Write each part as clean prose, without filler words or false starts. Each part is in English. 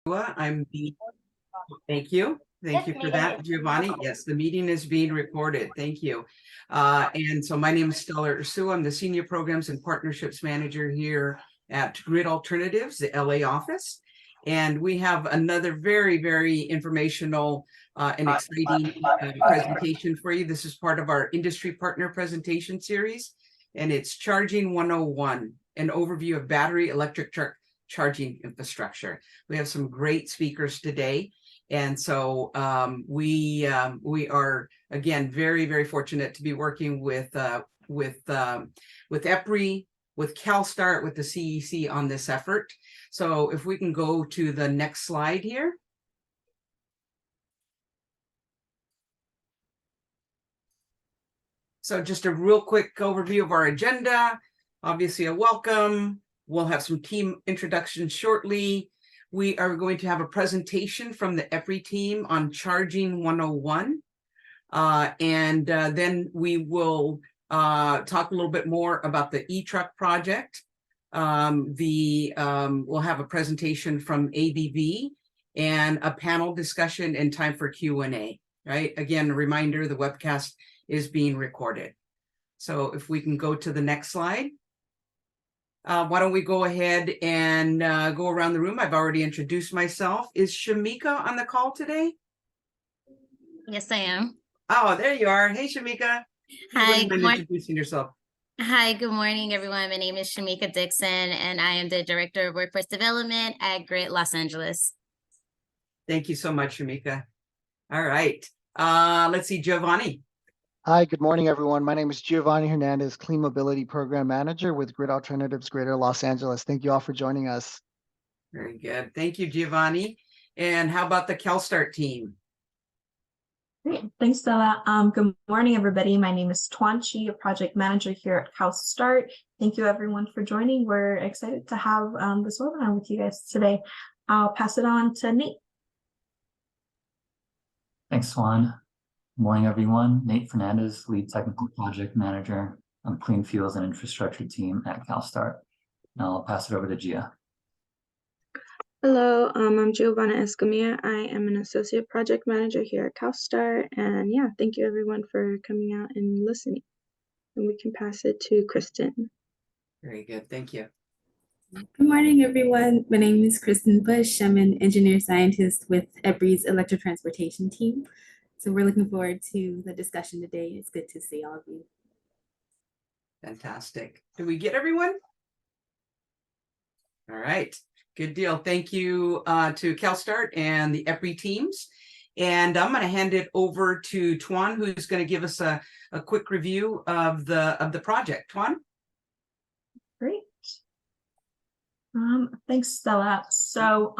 I'm the, thank you. Thank you for that, Giovanni. Yes, the meeting is being recorded. Thank you. And so my name is Stella Ursua. I'm the Senior Programs and Partnerships Manager here at Grid Alternatives, the LA office. And we have another very, very informational and exciting presentation for you. This is part of our industry partner presentation series, and it's Charging 101, an overview of battery electric truck charging infrastructure. We have some great speakers today. And so we are, again, very, very fortunate to be working with EPRI, with CalSTART, with the CEC on this effort. So if we can go to the next slide here. So just a real quick overview of our agenda. Obviously a welcome. We'll have some team introductions shortly. We are going to have a presentation from the EPRI team on Charging 101. Then we will talk a little bit more about the eTRUC project. We'll have a presentation from ABB and a panel discussion and time for Q&A, right? Again, a reminder, the webcast is being recorded. So if we can go to the next slide. Why don't we go ahead and go around the room? I've already introduced myself. Is Shamika on the call today? Yes, I am. Oh, there you are. Hey, Shamika. Hi, good morning. Introducing yourself. Hi, good morning, everyone. My name is Shamika Dixon, and I am the Director of Workforce Development at Grid Los Angeles. Thank you so much, Shamika. All right. Let's see, Giovanni. Hi, good morning, everyone. My name is Giovanni Hernandez, Clean Mobility Program Manager with Grid Alternatives Greater Los Angeles. Thank you all for joining us. Very good. Thank you, Giovanni. And how about the CalSTART team? Great. Thanks, Stella. Good morning, everybody. My name is Tuan Chi, a project manager here at CalSTART. Thank you, everyone, for joining. We're excited to have this webinar with you guys today. I'll pass it on to Nate. Thanks, Tuan. Good morning, everyone. Nate Fernandez, Lead Technical Project Manager on the Clean Fuels and Infrastructure team at CalSTART. Now I'll pass it over to Gia. Hello, I'm Giovanna Escamilla. I am an Associate Project Manager here at CalSTART. And yeah, thank you everyone for coming out and listening. And we can pass it to Kristen. Very good. Thank you. Good morning, everyone. My name is Kristen Bush. I'm an engineer scientist with EPRI's electrotransportation team. So we're looking forward to the discussion today. It's good to see all of you. Fantastic. Did we get everyone? All right. Good deal. Thank you to CalSTART and the EPRI teams. And I'm going to hand it over to Tuan, who's going to give us a quick review of the project. Tuan? Great. Thanks, Stella. So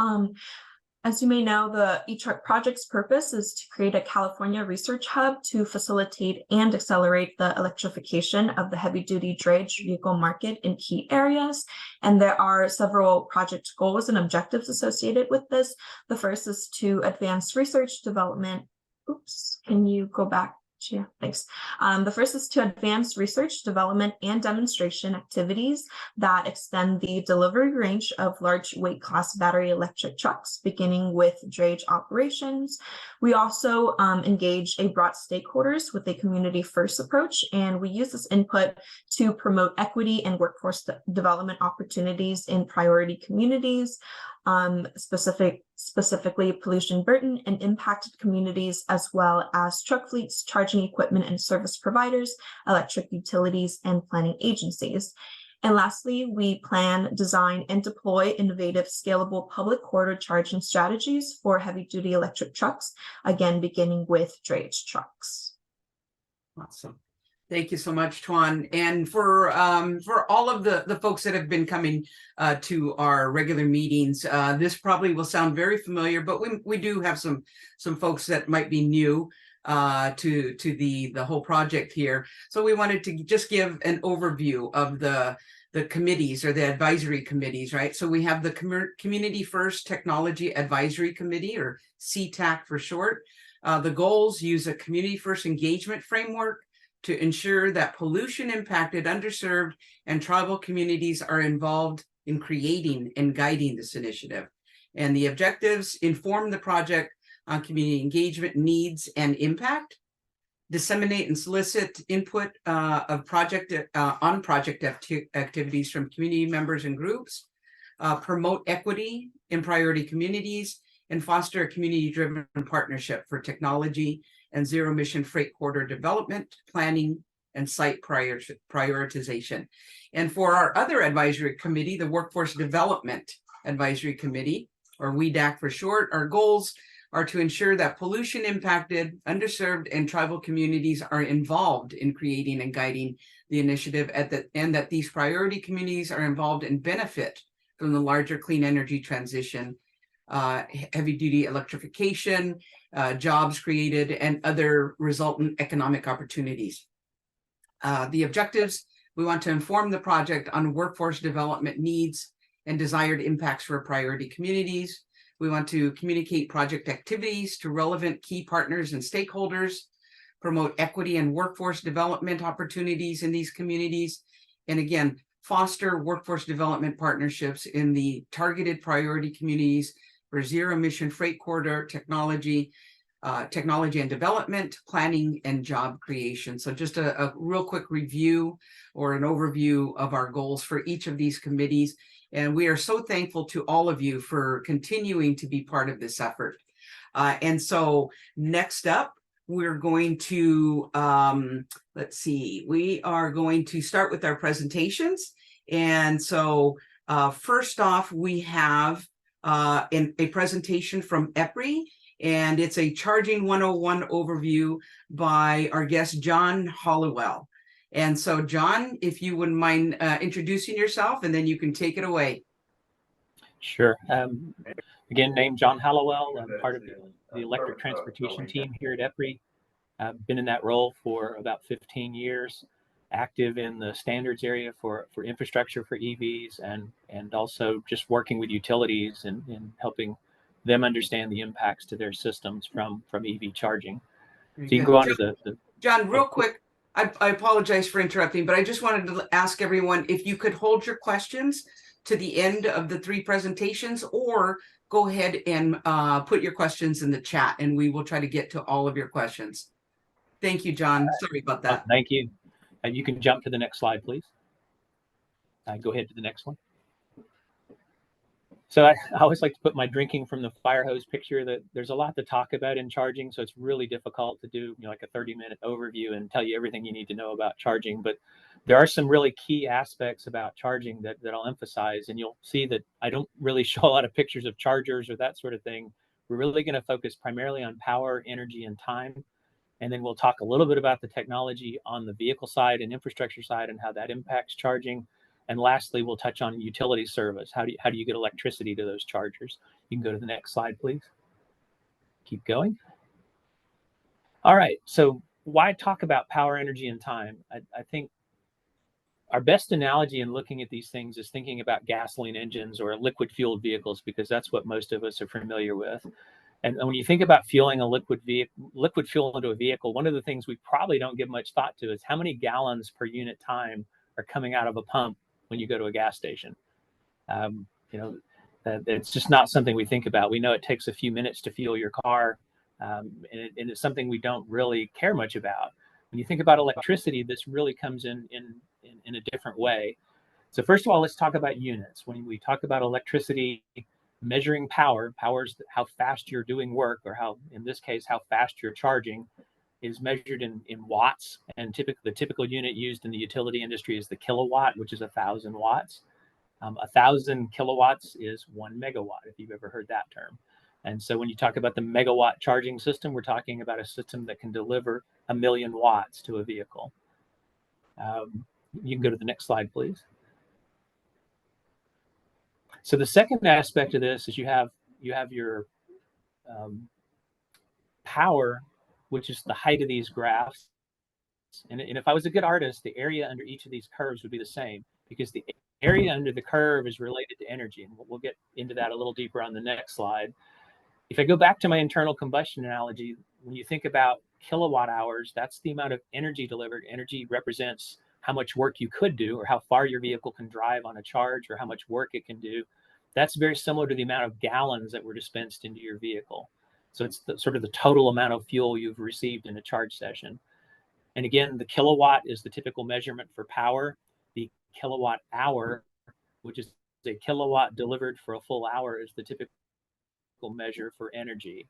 as you may know, the eTRUC project's purpose is to create a California research hub to facilitate and accelerate the electrification of the heavy-duty drayage vehicle market in key areas. And there are several project goals and objectives associated with this. The first is to advance research development. Oops, can you go back? Yeah, thanks. The first is to advance research, development, and demonstration activities that extend the delivery range of large weight class battery electric trucks, beginning with drayage operations. We also engage a broad stakeholders with a community first approach, and we use this input to promote equity and workforce development opportunities in priority communities, specifically pollution burden and impacted communities, as well as truck fleets, charging equipment and service providers, electric utilities, and planning agencies. And lastly, we plan, design, and deploy innovative, scalable public corridor charging strategies for heavy-duty electric trucks, again, beginning with drayage trucks. Awesome. Thank you so much, Tuan. And for all of the folks that have been coming to our regular meetings, this probably will sound very familiar, but we do have some folks that might be new to the whole project here. So we wanted to just give an overview of the committees or the advisory committees, right? So we have the Community First Technology Advisory Committee, or CTAC for short. The goals: use a community first engagement framework to ensure that pollution impacted, underserved, and tribal communities are involved in creating and guiding this initiative. And the objectives: inform the project on community engagement needs and impact, disseminate and solicit input on project activities from community members and groups, promote equity in priority communities, and foster a community-driven partnership for technology and zero-emission freight corridor development, planning, and site prioritization. And for our other advisory committee, the Workforce Development Advisory Committee, or WEDAC for short, our goals are to ensure that pollution-impacted, underserved, and tribal communities are involved in creating and guiding the initiative, and that these priority communities are involved and benefit from the larger clean energy transition, heavy-duty electrification, jobs created, and other resultant economic opportunities. The objectives: we want to inform the project on workforce development needs and desired impacts for priority communities. We want to communicate project activities to relevant key partners and stakeholders, promote equity and workforce development opportunities in these communities, and again, foster workforce development partnerships in the targeted priority communities for zero-emission freight corridor technology and development, planning, and job creation. So just a real quick review or an overview of our goals for each of these committees. And we are so thankful to all of you for continuing to be part of this effort. And so next up, we're going to, let's see, we are going to start with our presentations. And so first off, we have a presentation from EPRI, and it's a Charging 101 overview by our guest, John Hollowell. And so, John, if you wouldn't mind introducing yourself, and then you can take it away. Sure. Again, named John Hallowell. I'm part of the electric transportation team here at EPRI. I've been in that role for about 15 years, active in the standards area for infrastructure for EVs, and also just working with utilities and helping them understand the impacts to their systems from EV charging. So you can go on to the John, real quick, I apologize for interrupting, but I just wanted to ask everyone if you could hold your questions to the end of the three presentations, or go ahead and put your questions in the chat, and we will try to get to all of your questions. Thank you, John. Sorry about that. Thank you. And you can jump to the next slide, please. Go ahead to the next one. So I always like to put my drinking from the fire hose picture. That there's a lot to talk about in charging, so it's really difficult to do like a 30-minute overview and tell you everything you need to know about charging. But there are some really key aspects about charging that I'll emphasize, and you'll see that I don't really show a lot of pictures of chargers or that sort of thing. We're really going to focus primarily on power, energy, and time. And then we'll talk a little bit about the technology on the vehicle side and infrastructure side and how that impacts charging. And lastly, we'll touch on utility service. How do you get electricity to those chargers? You can go to the next slide, please. Keep going. All right, so why talk about power, energy, and time? I think our best analogy in looking at these things is thinking about gasoline engines or liquid fueled vehicles, because that's what most of us are familiar with. And when you think about fueling a liquid fuel into a vehicle, one of the things we probably don't give much thought to is how many gallons per unit time are coming out of a pump when you go to a gas station. It's just not something we think about. We know it takes a few minutes to fuel your car, and it's something we don't really care much about. When you think about electricity, this really comes in a different way. So first of all, let's talk about units. When we talk about electricity, measuring power is how fast you're doing work, or how, in this case, how fast you're charging, is measured in watts. And the typical unit used in the utility industry is the kilowatt, which is 1,000 watts. 1,000 kilowatts is 1 megawatt, if you've ever heard that term. And so when you talk about the megawatt charging system, we're talking about a system that can deliver 1,000,000 watts to a vehicle. You can go to the next slide, please. So the second aspect of this is you have your power, which is the height of these graphs. And if I was a good artist, the area under each of these curves would be the same, because the area under the curve is related to energy. And we'll get into that a little deeper on the next slide. If I go back to my internal combustion analogy, when you think about kilowatt hours, that's the amount of energy delivered. Energy represents how much work you could do, or how far your vehicle can drive on a charge, or how much work it can do. That's very similar to the amount of gallons that were dispensed into your vehicle. So it's sort of the total amount of fuel you've received in a charge session. And again, the kilowatt is the typical measurement for power. The kilowatt hour, which is a kilowatt delivered for a full hour, is the typical measure for energy.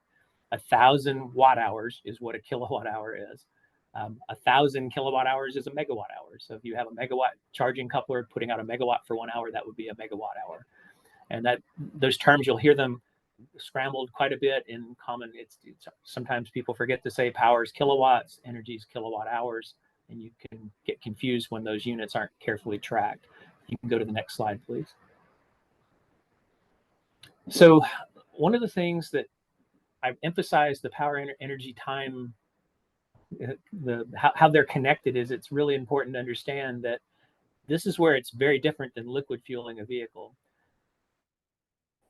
1,000 watt hours is what a kilowatt hour is. 1,000 kilowatt hours is a megawatt hour. So if you have a megawatt charging coupler putting out a megawatt for 1 hour, that would be a megawatt hour. And that those terms, you'll hear them scrambled quite a bit in common. It's sometimes people forget to say power is kilowatts, energy is kilowatt hours, and you can get confused when those units aren't carefully tracked. You can go to the next slide, please. So one of the things that I've emphasized the power, energy, time, how they're connected is it's really important to understand that this is where it's very different than liquid fueling a vehicle.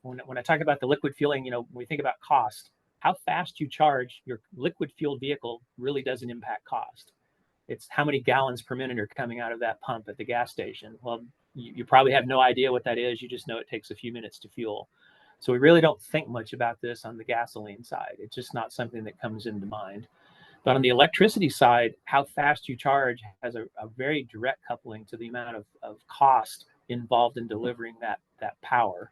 When I talk about the liquid fueling, when we think about cost, how fast you charge your liquid fueled vehicle really doesn't impact cost. It's how many gallons per minute are coming out of that pump at the gas station. Well, you probably have no idea what that is. You just know it takes a few minutes to fuel. So we really don't think much about this on the gasoline side. It's just not something that comes into mind. But on the electricity side, how fast you charge has a very direct coupling to the amount of cost involved in delivering that power.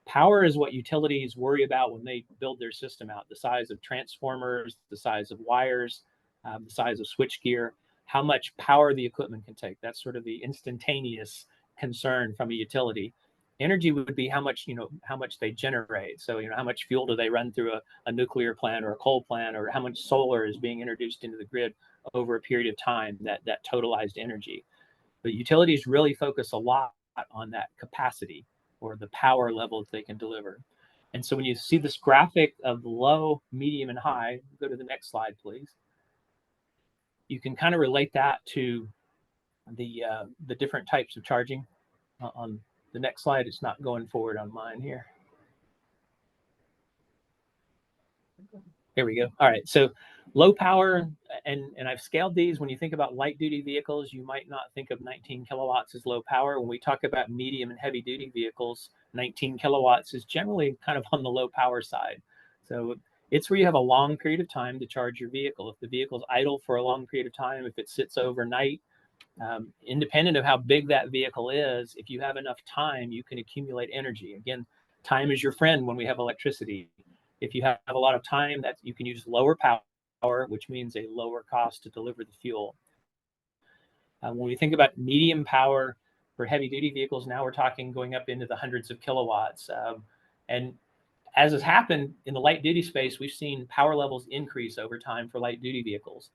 Power is what utilities worry about when they build their system out: the size of transformers, the size of wires, the size of switchgear, how much power the equipment can take. That's sort of the instantaneous concern from a utility. Energy would be how much they generate. So, how much fuel do they run through a nuclear plant or a coal plant, or how much solar is being introduced into the grid over a period of time, that totalized energy. But utilities really focus a lot on that capacity, or the power levels they can deliver. And so when you see this graphic of low, medium, and high, go to the next slide, please. You can kind of relate that to the different types of charging. On the next slide, it's not going forward on mine here. Here we go. All right, so low power, and I've scaled these. When you think about light duty vehicles, you might not think of 19 kilowatts as low power. When we talk about medium and heavy duty vehicles, 19 kilowatts is generally kind of on the low power side. So it's where you have a long period of time to charge your vehicle. If the vehicle's idle for a long period of time, if it sits overnight, independent of how big that vehicle is, if you have enough time, you can accumulate energy. Again, time is your friend when we have electricity. If you have a lot of time, that you can use lower power, which means a lower cost to deliver the fuel. When we think about medium power for heavy duty vehicles, now we're talking going up into the hundreds of kilowatts. And as has happened in the light duty space, we've seen power levels increase over time for light duty vehicles.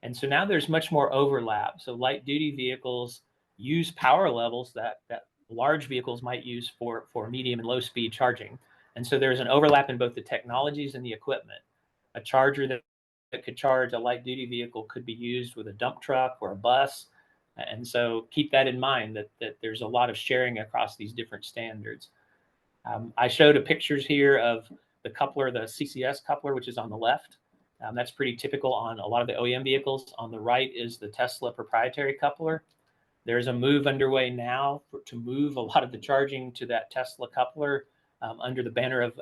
And so now there's much more overlap. So light duty vehicles use power levels that large vehicles might use for medium and low speed charging. And so there's an overlap in both the technologies and the equipment. A charger that could charge a light duty vehicle could be used with a dump truck or a bus. And so keep that in mind, that there's a lot of sharing across these different standards. I showed pictures here of the coupler, the CCS coupler, which is on the left. That's pretty typical on a lot of the OEM vehicles. On the right is the Tesla proprietary coupler. There's a move underway now to move a lot of the charging to that Tesla coupler under the banner of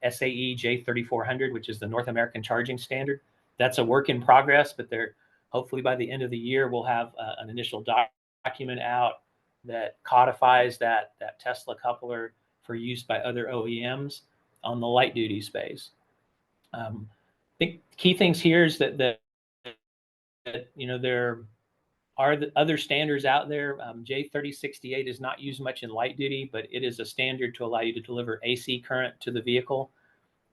SAE J3400, which is the North American charging standard. That's a work in progress, but hopefully by the end of the year, we'll have an initial document out that codifies that Tesla coupler for use by other OEMs on the light duty space. I think key things here is that there are the other standards out there. J3068 is not used much in light duty, but it is a standard to allow you to deliver AC current to the vehicle.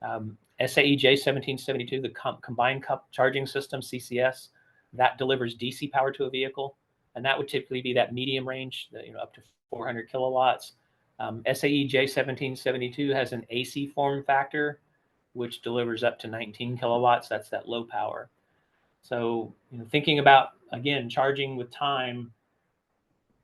SAE J1772, the combined charging system, CCS, that delivers DC power to a vehicle, and that would typically be that medium range, up to 400 kilowatts. SAE J1772 has an AC form factor, which delivers up to 19 kilowatts. That's that low power. So, thinking about, again, charging with time,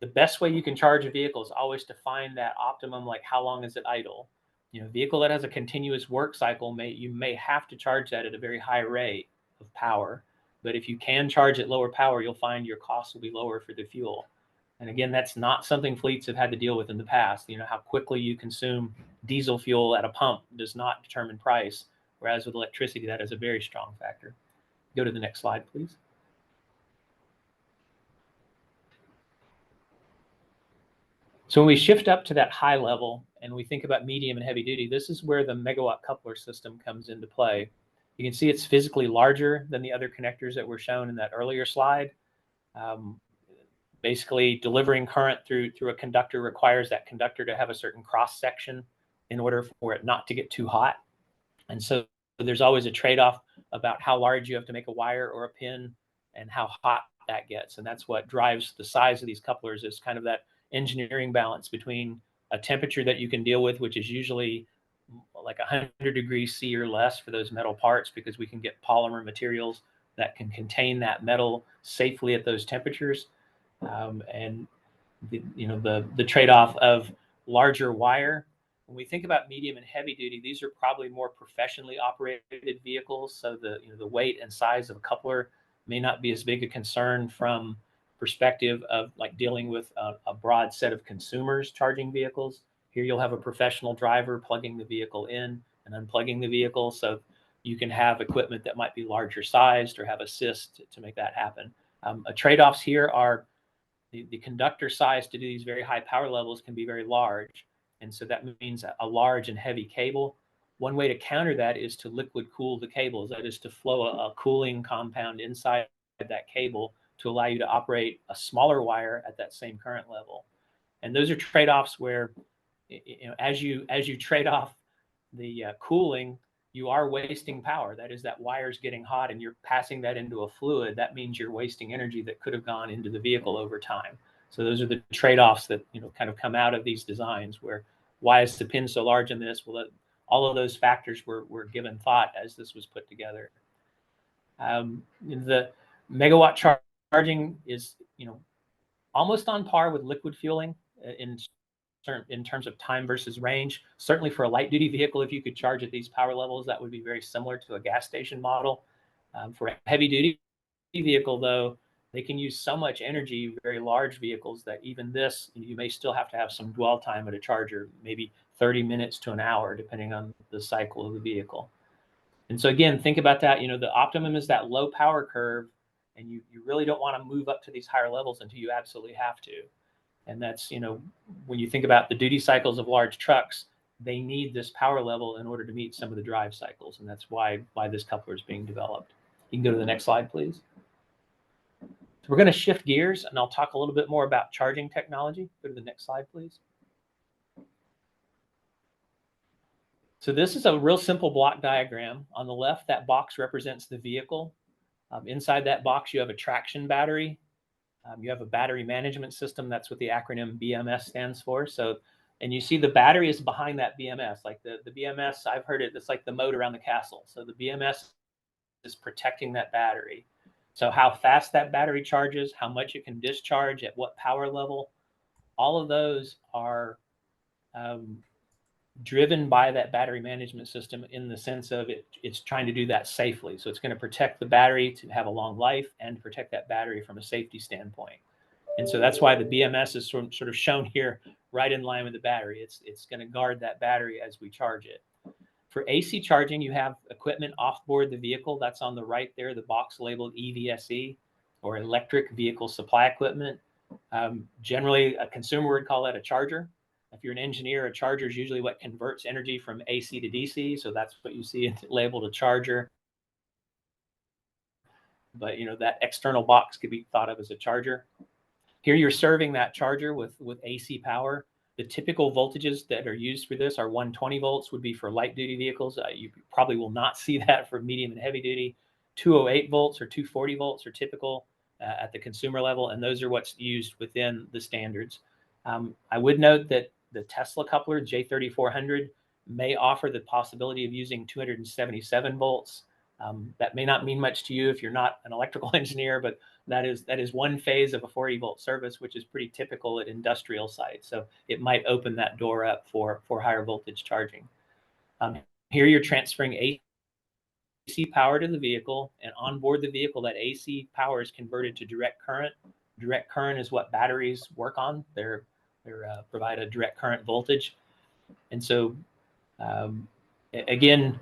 the best way you can charge a vehicle is always to find that optimum, like how long is it idle? A vehicle that has a continuous work cycle, you may have to charge that at a very high rate of power. But if you can charge at lower power, you'll find your costs will be lower for the fuel. And again, that's not something fleets have had to deal with in the past. You know, how quickly you consume diesel fuel at a pump does not determine price, whereas with electricity, that is a very strong factor. Go to the next slide, please. So when we shift up to that high level and we think about medium and heavy duty, this is where the megawatt coupler system comes into play. You can see it's physically larger than the other connectors that were shown in that earlier slide. Basically, delivering current through a conductor requires that conductor to have a certain cross section in order for it not to get too hot. And so there's always a trade-off about how large you have to make a wire or a pin and how hot that gets. And that's what drives the size of these couplers, is kind of that engineering balance between a temperature that you can deal with, which is usually like 100 degrees C or less for those metal parts, because we can get polymer materials that can contain that metal safely at those temperatures. And the trade-off of larger wire. When we think about medium and heavy duty, these are probably more professionally operated vehicles. So the weight and size of a coupler may not be as big a concern from perspective of like dealing with a broad set of consumers charging vehicles. Here you'll have a professional driver plugging the vehicle in and unplugging the vehicle. So you can have equipment that might be larger sized or have assist to make that happen. Trade-offs here are the conductor size to do these very high power levels can be very large. And so that means a large and heavy cable. One way to counter that is to liquid cool the cables. That is to flow a cooling compound inside that cable to allow you to operate a smaller wire at that same current level. And those are trade-offs where, as you trade off the cooling, you are wasting power. That is, that wire's getting hot and you're passing that into a fluid. That means you're wasting energy that could have gone into the vehicle over time. So those are the trade-offs that kind of come out of these designs, where why is the pin so large in this? Well, all of those factors were given thought as this was put together. The megawatt charging is almost on par with liquid fueling in terms of time versus range. Certainly for a light duty vehicle, if you could charge at these power levels, that would be very similar to a gas station model. For a heavy duty vehicle, though, they can use so much energy, very large vehicles, that even this, you may still have to have some dwell time at a charger, maybe 30 minutes to an hour, depending on the cycle of the vehicle. And so again, think about that. The optimum is that low power curve, and you really don't want to move up to these higher levels until you absolutely have to. And that's, when you think about the duty cycles of large trucks, they need this power level in order to meet some of the drive cycles. And that's why this coupler is being developed. You can go to the next slide, please. So we're going to shift gears, and I'll talk a little bit more about charging technology. Go to the next slide, please. So this is a real simple block diagram. On the left, that box represents the vehicle. Inside that box, you have a traction battery. You have a battery management system. That's what the acronym BMS stands for. So, and you see the battery is behind that BMS. Like the BMS, I've heard it's like the moat around the castle. So the BMS is protecting that battery. So how fast that battery charges, how much it can discharge, at what power level, all of those are driven by that battery management system, in the sense of it's trying to do that safely. So it's going to protect the battery to have a long life and protect that battery from a safety standpoint. And so that's why the BMS is sort of shown here right in line with the battery. It's going to guard that battery as we charge it. For AC charging, you have equipment off board the vehicle. That's on the right there, the box labeled EVSE, or electric vehicle supply equipment. Generally, a consumer would call that a charger. If you're an engineer, a charger is usually what converts energy from AC to DC. So that's what you see labeled a charger. But that external box could be thought of as a charger. Here you're serving that charger with AC power. The typical voltages that are used for this are 120 volts would be for light duty vehicles. You probably will not see that for medium and heavy duty. 208 volts or 240 volts are typical at the consumer level, and those are what's used within the standards. I would note that the Tesla coupler J3400 may offer the possibility of using 277 volts. That may not mean much to you if you're not an electrical engineer, but that is one phase of a 40 volt service, which is pretty typical at industrial sites. So it might open that door up for higher voltage charging. Here you're transferring AC power to the vehicle, and on board the vehicle, that AC power is converted to direct current direct current is what batteries work on. They provide a direct current voltage. And so again,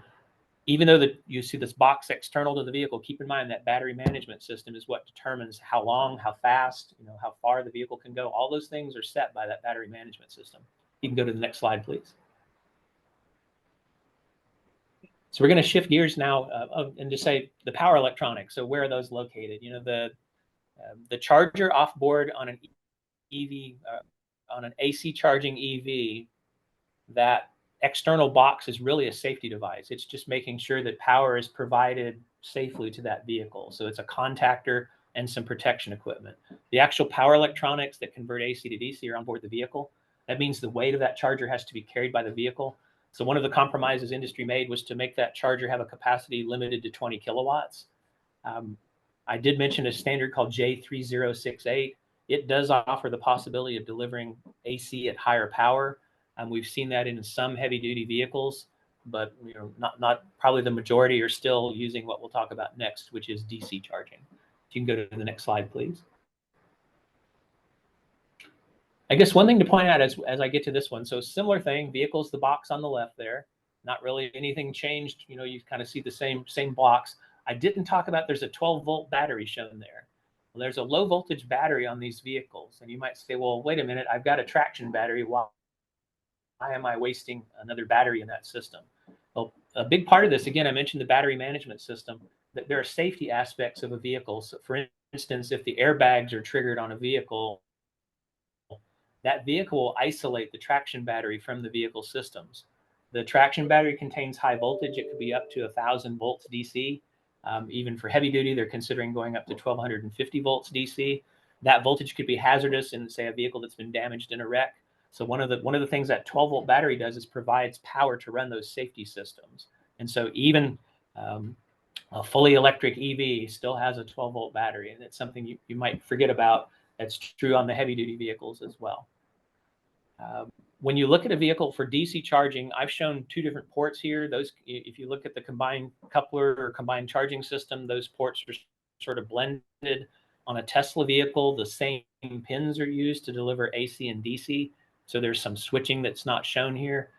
even though you see this box external to the vehicle, keep in mind that battery management system is what determines how long, how fast, how far the vehicle can go. All those things are set by that battery management system. You can go to the next slide, please. So we're going to shift gears now and just say the power electronics. So where are those located? The charger off board on an EV, on an AC charging EV, that external box is really a safety device. It's just making sure that power is provided safely to that vehicle. So it's a contactor and some protection equipment. The actual power electronics that convert AC to DC are on board the vehicle. That means the weight of that charger has to be carried by the vehicle. So one of the compromises industry made was to make that charger have a capacity limited to 20 kilowatts. I did mention a standard called J3068. It does offer the possibility of delivering AC at higher power. We've seen that in some heavy duty vehicles, but not probably the majority are still using what we'll talk about next, which is DC charging. If you can go to the next slide, please. I guess one thing to point out as I get to this one, so similar thing, vehicles, the box on the left there, not really anything changed. You kind of see the same blocks. I didn't talk about there's a 12-volt battery shown there. Well, there's a low voltage battery on these vehicles. And you might say, well, wait a minute, I've got a traction battery. Why am I wasting another battery in that system? Well, a big part of this, again, I mentioned the battery management system, that there are safety aspects of a vehicle. So for instance, if the airbags are triggered on a vehicle, that vehicle will isolate the traction battery from the vehicle systems. The traction battery contains high voltage. It could be up to 1,000 volts DC. Even for heavy duty, they're considering going up to 1,250 volts DC. That voltage could be hazardous in, say, a vehicle that's been damaged in a wreck. So one of the things that 12-volt battery does is provides power to run those safety systems. And so even a fully electric EV still has a 12-volt battery, and it's something you might forget about. That's true on the heavy-duty vehicles as well. When you look at a vehicle for DC charging, I've shown two different ports here. Those, if you look at the combined coupler or combined charging system, those ports are sort of blended. On a Tesla vehicle, the same pins are used to deliver AC and DC. So there's some switching that's not shown here.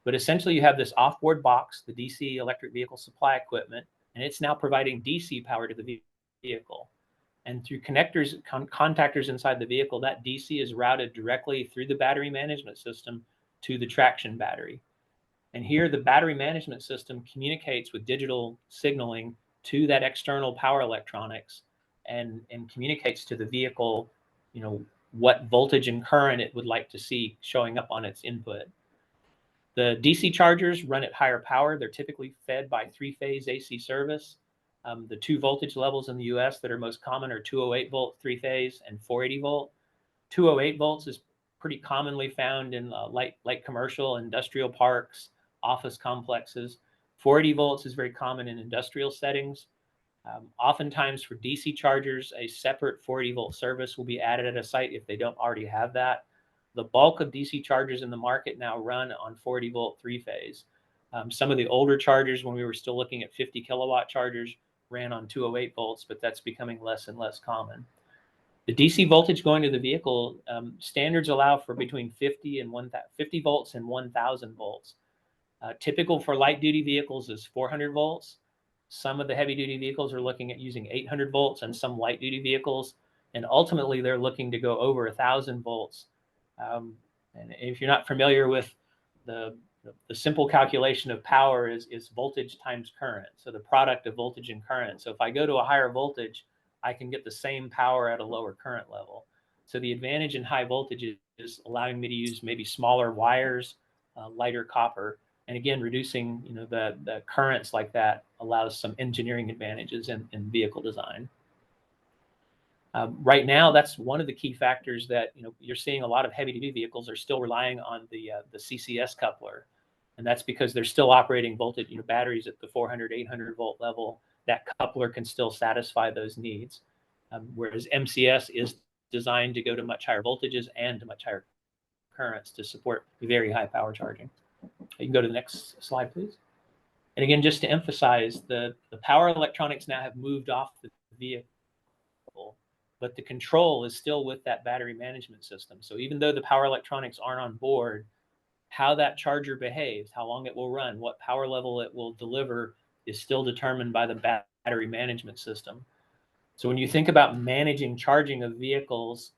But essentially, you have this off-board box, the DC electric vehicle supply equipment, and it's now providing DC power to the vehicle. And through connectors, contactors inside the vehicle, that DC is routed directly through the battery management system to the traction battery. And here, the battery management system communicates with digital signaling to that external power electronics and communicates to the vehicle, what voltage and current it would like to see showing up on its input. The DC chargers run at higher power. They're typically fed by three-phase AC service. The two voltage levels in the US that are most common are 208 volt three-phase and 480 volt. 208 volts is pretty commonly found in light commercial, industrial parks, office complexes. 480 volts is very common in industrial settings. Oftentimes for DC chargers, a separate 480 volt service will be added at a site if they don't already have that. The bulk of DC chargers in the market now run on 480 volt three-phase. Some of the older chargers, when we were still looking at 50 kilowatt chargers, ran on 208 volts, but that's becoming less and less common. The DC voltage going to the vehicle, standards allow for between 50 volts and 1,000 volts. Typical for light duty vehicles is 400 volts. Some of the heavy duty vehicles are looking at using 800 volts and some light duty vehicles. And ultimately they're looking to go over 1,000 volts. And if you're not familiar with the simple calculation of power is voltage times current. So the product of voltage and current. So if I go to a higher voltage, I can get the same power at a lower current level. So the advantage in high voltage is allowing me to use maybe smaller wires, lighter copper, and again, reducing the currents like that allows some engineering advantages in vehicle design. Right now, that's one of the key factors that you're seeing a lot of heavy-duty vehicles are still relying on the CCS coupler, and that's because they're still operating voltage batteries at the 400, 800 volt level. That coupler can still satisfy those needs, whereas MCS is designed to go to much higher voltages and to much higher currents to support very high power charging. You can go to the next slide, please. And again, just to emphasize, the power electronics now have moved off the vehicle. but the control is still with that battery management system. So even though the power electronics aren't on board, how that charger behaves, how long it will run, what power level it will deliver is still determined by the battery management system. So when you think about managing charging of vehicles,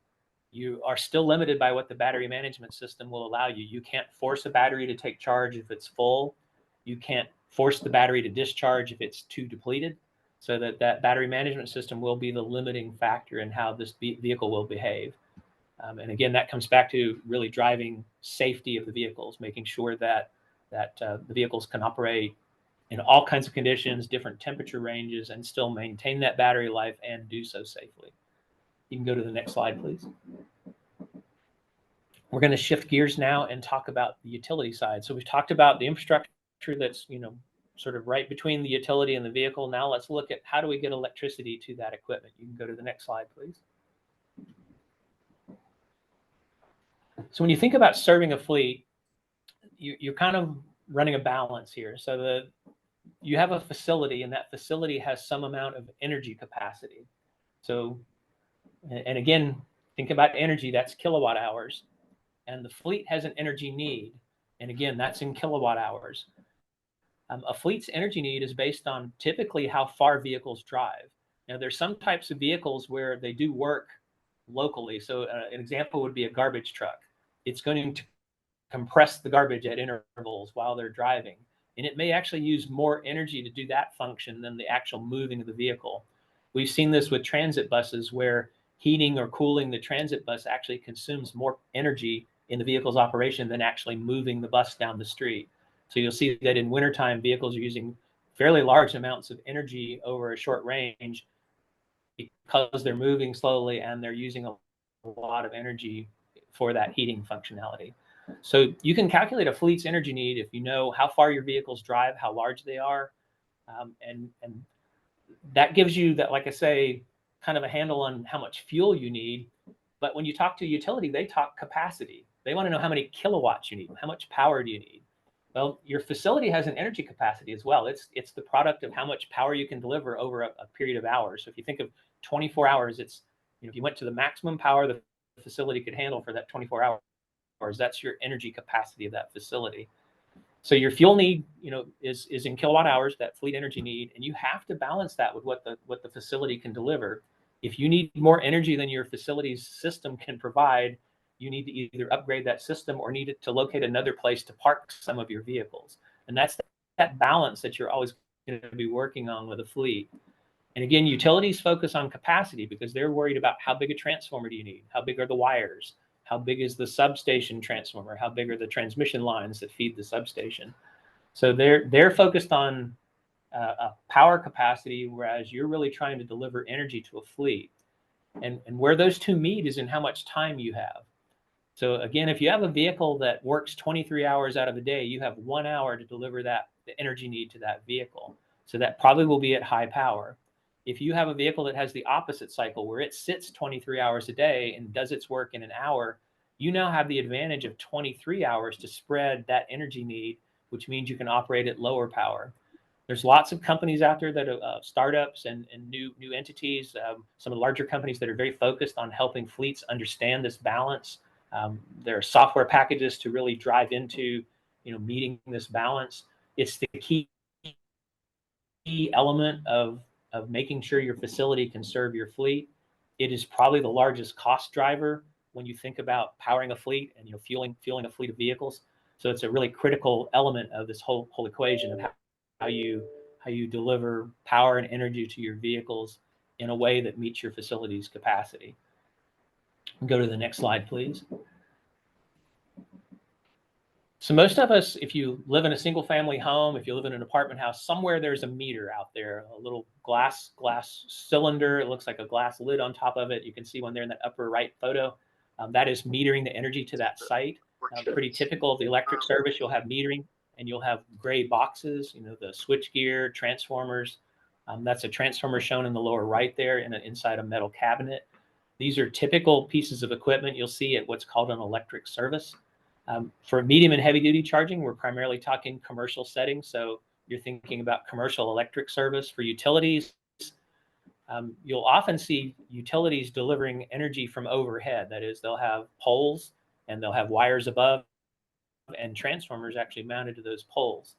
you are still limited by what the battery management system will allow you. You can't force a battery to take charge if it's full. You can't force the battery to discharge if it's too depleted. So that battery management system will be the limiting factor in how this vehicle will behave. And again, that comes back to really driving safety of the vehicles, making sure that the vehicles can operate in all kinds of conditions, different temperature ranges, and still maintain that battery life and do so safely. You can go to the next slide, please. We're going to shift gears now and talk about the utility side. So we've talked about the infrastructure that's, sort of right between the utility and the vehicle. Now let's look at how do we get electricity to that equipment. You can go to the next slide, please. So when you think about serving a fleet, you're kind of running a balance here. So you have a facility, and that facility has some amount of energy capacity. So, and again, think about energy, that's kilowatt hours. And the fleet has an energy need. And again, that's in kilowatt hours. A fleet's energy need is based on typically how far vehicles drive. Now, there's some types of vehicles where they do work locally. So an example would be a garbage truck. It's going to compress the garbage at intervals while they're driving. And it may actually use more energy to do that function than the actual moving of the vehicle. We've seen this with transit buses where heating or cooling the transit bus actually consumes more energy in the vehicle's operation than actually moving the bus down the street. So you'll see that in wintertime, vehicles are using fairly large amounts of energy over a short range because they're moving slowly and they're using a lot of energy for that heating functionality. So you can calculate a fleet's energy need if you know how far your vehicles drive, how large they are, and that gives you that, like I say, kind of a handle on how much fuel you need. But when you talk to a utility, they talk capacity. They want to know how many kilowatts you need, how much power do you need? Well, your facility has an energy capacity as well. It's the product of how much power you can deliver over a period of hours. So if you think of 24 hours, it's, if you went to the maximum power the facility could handle for that 24 hours, that's your energy capacity of that facility. So your fuel need, is in kilowatt hours, that fleet energy need, and you have to balance that with what the facility can deliver. If you need more energy than your facility's system can provide, you need to either upgrade that system or need it to locate another place to park some of your vehicles. And that's that balance that you're always going to be working on with a fleet. And again, utilities focus on capacity because they're worried about how big a transformer do you need? How big are the wires? How big is the substation transformer? How big are the transmission lines that feed the substation? So they're focused on a power capacity, whereas you're really trying to deliver energy to a fleet. And where those two meet is in how much time you have. So again, if you have a vehicle that works 23 hours out of the day, you have 1 hour to deliver the energy need to that vehicle. So that probably will be at high power. If you have a vehicle that has the opposite cycle where it sits 23 hours a day and does its work in an hour, you now have the advantage of 23 hours to spread that energy need, which means you can operate at lower power. There's lots of companies out there that are startups and new entities, some of the larger companies that are very focused on helping fleets understand this balance. There are software packages to really drive into, meeting this balance. It's the key element of making sure your facility can serve your fleet. It is probably the largest cost driver when you think about powering a fleet and fueling a fleet of vehicles. So it's a really critical element of this whole equation of how you deliver power and energy to your vehicles in a way that meets your facility's capacity. Go to the next slide, please. So most of us, if you live in a single family home, if you live in an apartment house, somewhere there's a meter out there, a little glass cylinder. It looks like a glass lid on top of it. You can see one there in that upper right photo. That is metering the energy to that site. Pretty typical of the electric service, you'll have metering and you'll have gray boxes, the switch gear, transformers. That's a transformer shown in the lower right there inside a metal cabinet. These are typical pieces of equipment you'll see at what's called an electric service. For medium and heavy duty charging, we're primarily talking commercial settings. So you're thinking about commercial electric service. For utilities, You'll often see utilities delivering energy from overhead. That is, they'll have poles and they'll have wires above and transformers actually mounted to those poles.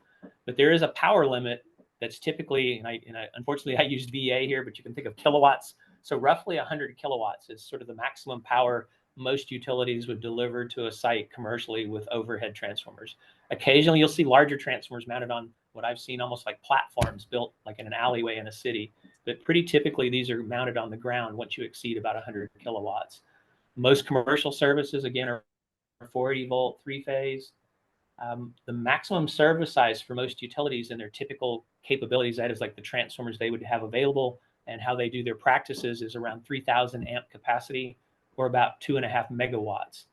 But there is a power limit that's typically, and unfortunately I used VA here, but you can think of kilowatts. So roughly 100 kilowatts is sort of the maximum power most utilities would deliver to a site commercially with overhead transformers. Occasionally you'll see larger transformers mounted on what I've seen almost like platforms built like in an alleyway in a city. But pretty typically these are mounted on the ground once you exceed about 100 kilowatts. Most commercial services, again, are 480 volt, three-phase. The maximum service size for most utilities and their typical capabilities, that is like the transformers they would have available and how they do their practices, is around 3,000 amp capacity or about 2.5 megawatts.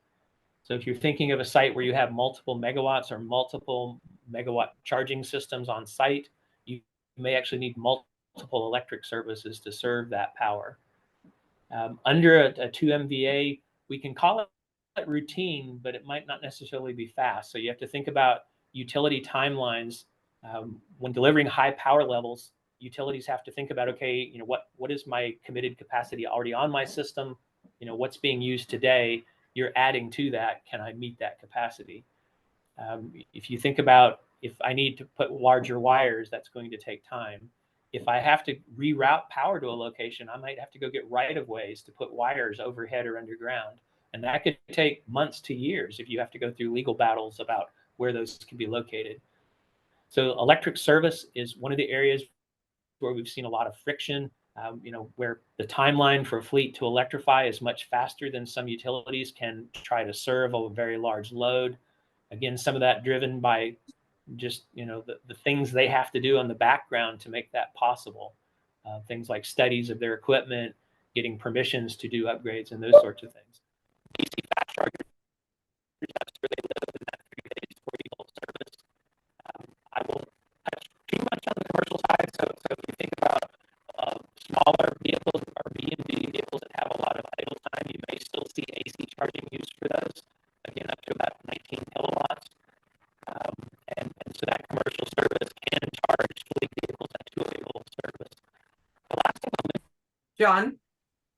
So if you're thinking of a site where you have multiple megawatts or multiple megawatt charging systems on site, you may actually need multiple electric services to serve that power. Under a 2 MVA, we can call it routine, but it might not necessarily be fast. So you have to think about utility timelines. When delivering high power levels, utilities have to think about, okay, what is my committed capacity already on my system? What's being used today? You're adding to that. Can I meet that capacity? If you think about, if I need to put larger wires, that's going to take time. If I have to reroute power to a location, I might have to go get right-of-ways to put wires overhead or underground. And that could take months to years if you have to go through legal battles about where those can be located. So electric service is one of the areas where we've seen a lot of friction, where the timeline for a fleet to electrify is much faster than some utilities can try to serve a very large load. Again, some of that driven by just the things they have to do on the background to make that possible. Things like studies of their equipment, getting permissions to do upgrades, and those sorts of things. DC fast chargers, that's where they live in that 3-phase 40 volt service. I won't touch too much on the commercial side. So if you think about smaller vehicles or B&B vehicles that have a lot of idle time, you may still see AC charging used for those. Again, up to about 19 kilowatts. And so that commercial service can charge fleet vehicles at 2 volt service. The last thing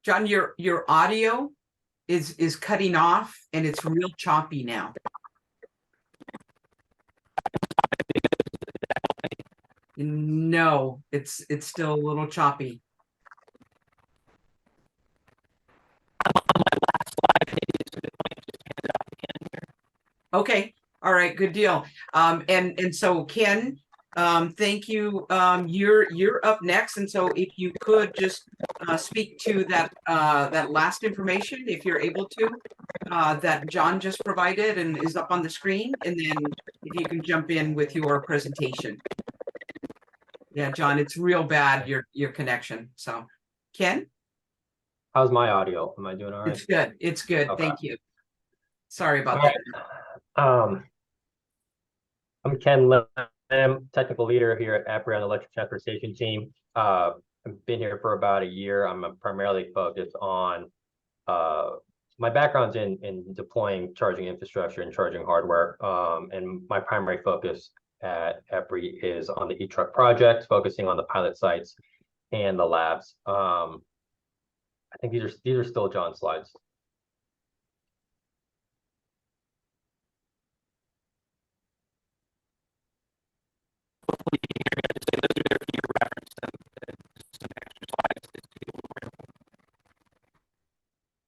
John, your audio is cutting off and it's real choppy now. No, it's still a little choppy. I'm on my last slide. Maybe it's a good point to just hand it off to Ken here. Okay. All right. Good deal. And so Ken, thank you. You're up next. And so if you could just speak to that last information, if you're able to, that John just provided and is up on the screen, and then if you can jump in with your presentation. Yeah, John, it's real bad, your connection. So Ken? How's my audio? Am I doing all right? It's good. It's good. Okay. Thank you. Sorry about All that. right. I'm Ken Lim, technical leader here at EPRI on the electric transportation team. I've been here for about a year. I'm primarily focused on my background's in deploying charging infrastructure and charging hardware. And my primary focus at EPRI is on the eTRUC project, focusing on the pilot sites and the labs. I think these are still John's slides.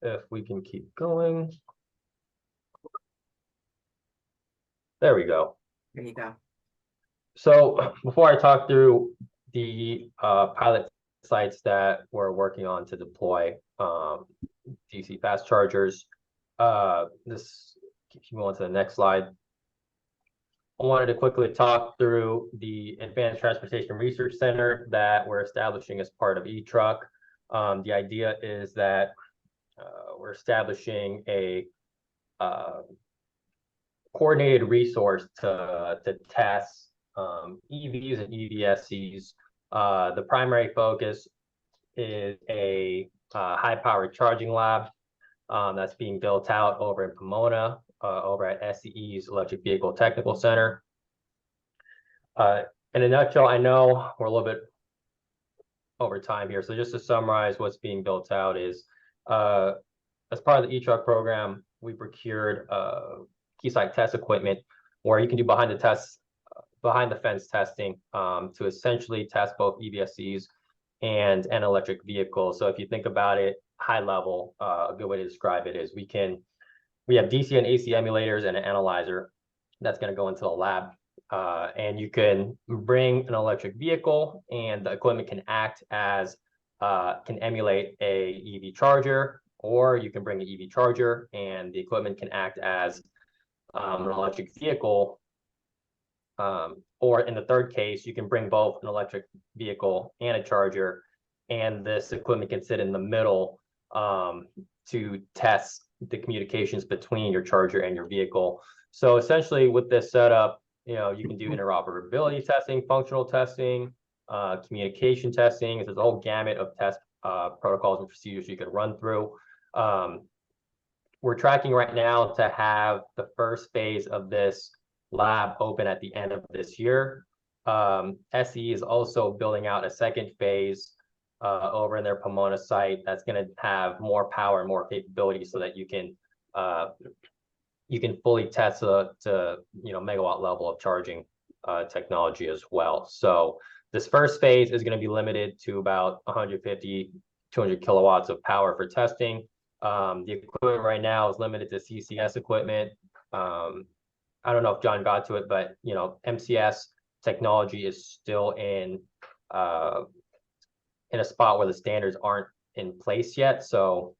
If we can keep going. There we go. There you go. So before I talk through the pilot sites that we're working on to deploy DC fast chargers, if you move on to the next slide, I wanted to quickly talk through the Advanced Transportation Research Center that we're establishing as part of eTRUC. The idea is that we're establishing a coordinated resource to test EVs and EVSCs. The primary focus is a high-powered charging lab that's being built out over in Pomona, over at SCE's Electric Vehicle Technical Center. In a nutshell, I know we're a little bit over time here. So just to summarize what's being built out is as part of the eTRUC program, we procured key site test equipment where you can do behind the fence testing to essentially test both EVSEs and an electric vehicle. So if you think about it high level, a good way to describe it is we have DC and AC emulators and an analyzer that's going to go into the lab. And you can bring an electric vehicle and the equipment can act as, can emulate a EV charger, or you can bring an EV charger and the equipment can act as an electric vehicle. Or in the third case, you can bring both an electric vehicle and a charger, and this equipment can sit in the middle to test the communications between your charger and your vehicle. So essentially with this setup, you know, you can do interoperability testing, functional testing, communication testing. There's a whole gamut of test protocols and procedures you can run through. We're tracking right now to have the first phase of this lab open at the end of this year. SE is also building out a second phase over in their Pomona site that's going to have more power and more capability so that you can fully test to megawatt level of charging technology as well. So this first phase is going to be limited to about 150, 200 kilowatts of power for testing. The equipment right now is limited to CCS equipment. I don't know if John got to it, but MCS technology is still in a spot where the standards aren't in place yet. So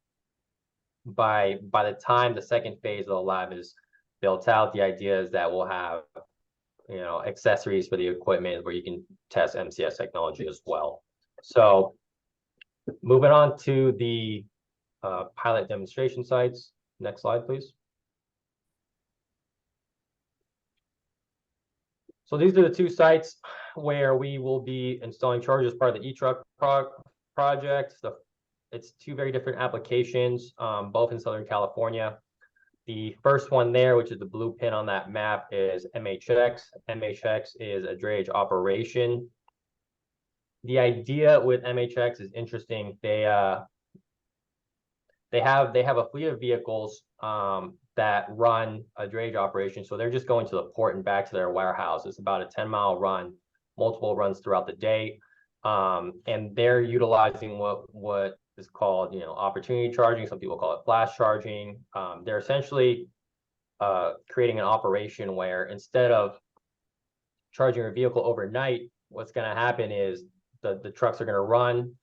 by the time the second phase of the lab is built out, the idea is that we'll have accessories for the equipment where you can test MCS technology as well. So moving on to the pilot demonstration sites. Next slide, please. So these are the two sites where we will be installing chargers as part of the eTRUC project. It's two very different applications, both in Southern California. The first one there, which is the blue pin on that map, is MHX. MHX is a drayage operation. The idea with MHX is interesting. They have a fleet of vehicles that run a drayage operation. So they're just going to the port and back to their warehouse. It's about a 10-mile run, multiple runs throughout the day. And they're utilizing what is called, opportunity charging. Some people call it flash charging. They're essentially creating an operation where instead of charging your vehicle overnight, what's going to happen is the trucks are going to run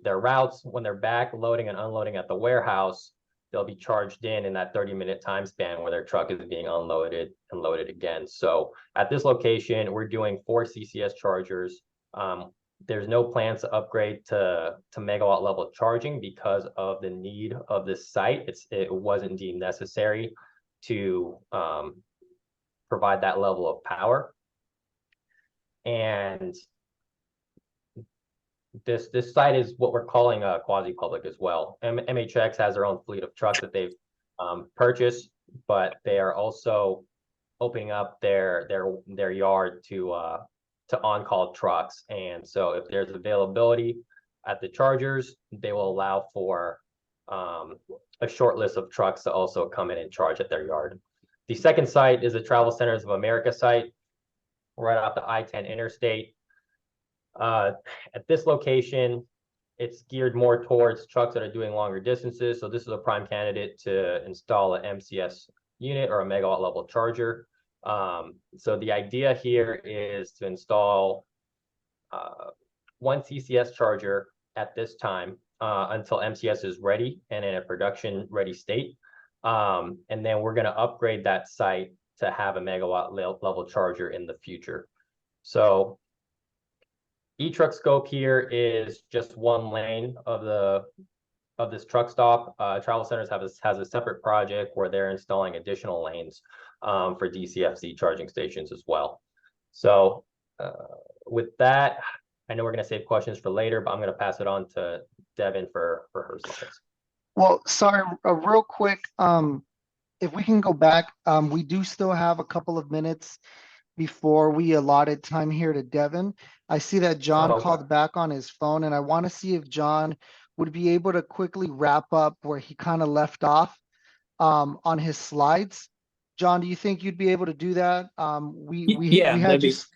their routes. When they're back loading and unloading at the warehouse, they'll be charged in that 30-minute time span where their truck is being unloaded and loaded again. So at this location, we're doing 4 CCS chargers. There's no plans to upgrade to megawatt level charging because of the need of this site. It wasn't deemed necessary to provide that level of power. And this site is what we're calling a quasi-public as well. MHX has their own fleet of trucks that they've purchased, but they are also opening up their yard to on-call trucks. And so if there's availability at the chargers, they will allow for a short list of trucks to also come in and charge at their yard. The second site is the Travel Centers of America site, right off the I-10 interstate. At this location, it's geared more towards trucks that are doing longer distances. So this is a prime candidate to install an MCS unit or a megawatt level charger. So the idea here is to install 1 CCS charger at this time until MCS is ready and in a production ready state. And then we're going to upgrade that site to have a megawatt level charger in the future. So eTRUC scope here is just one lane of this truck stop. Travel Centers has a separate project where they're installing additional lanes for DCFC charging stations as well. So with that, I know we're going to save questions for later, but I'm going to pass it on to Devin for her slides. Well, sorry, real quick, if we can go back, we do still have a couple of minutes before we allotted time here to Devin. I see that John Oh, okay. called back on his phone, and I want to see if John would be able to quickly wrap up where he kind of left off on his slides. John, do you think you'd be able to do that? Yeah, we had just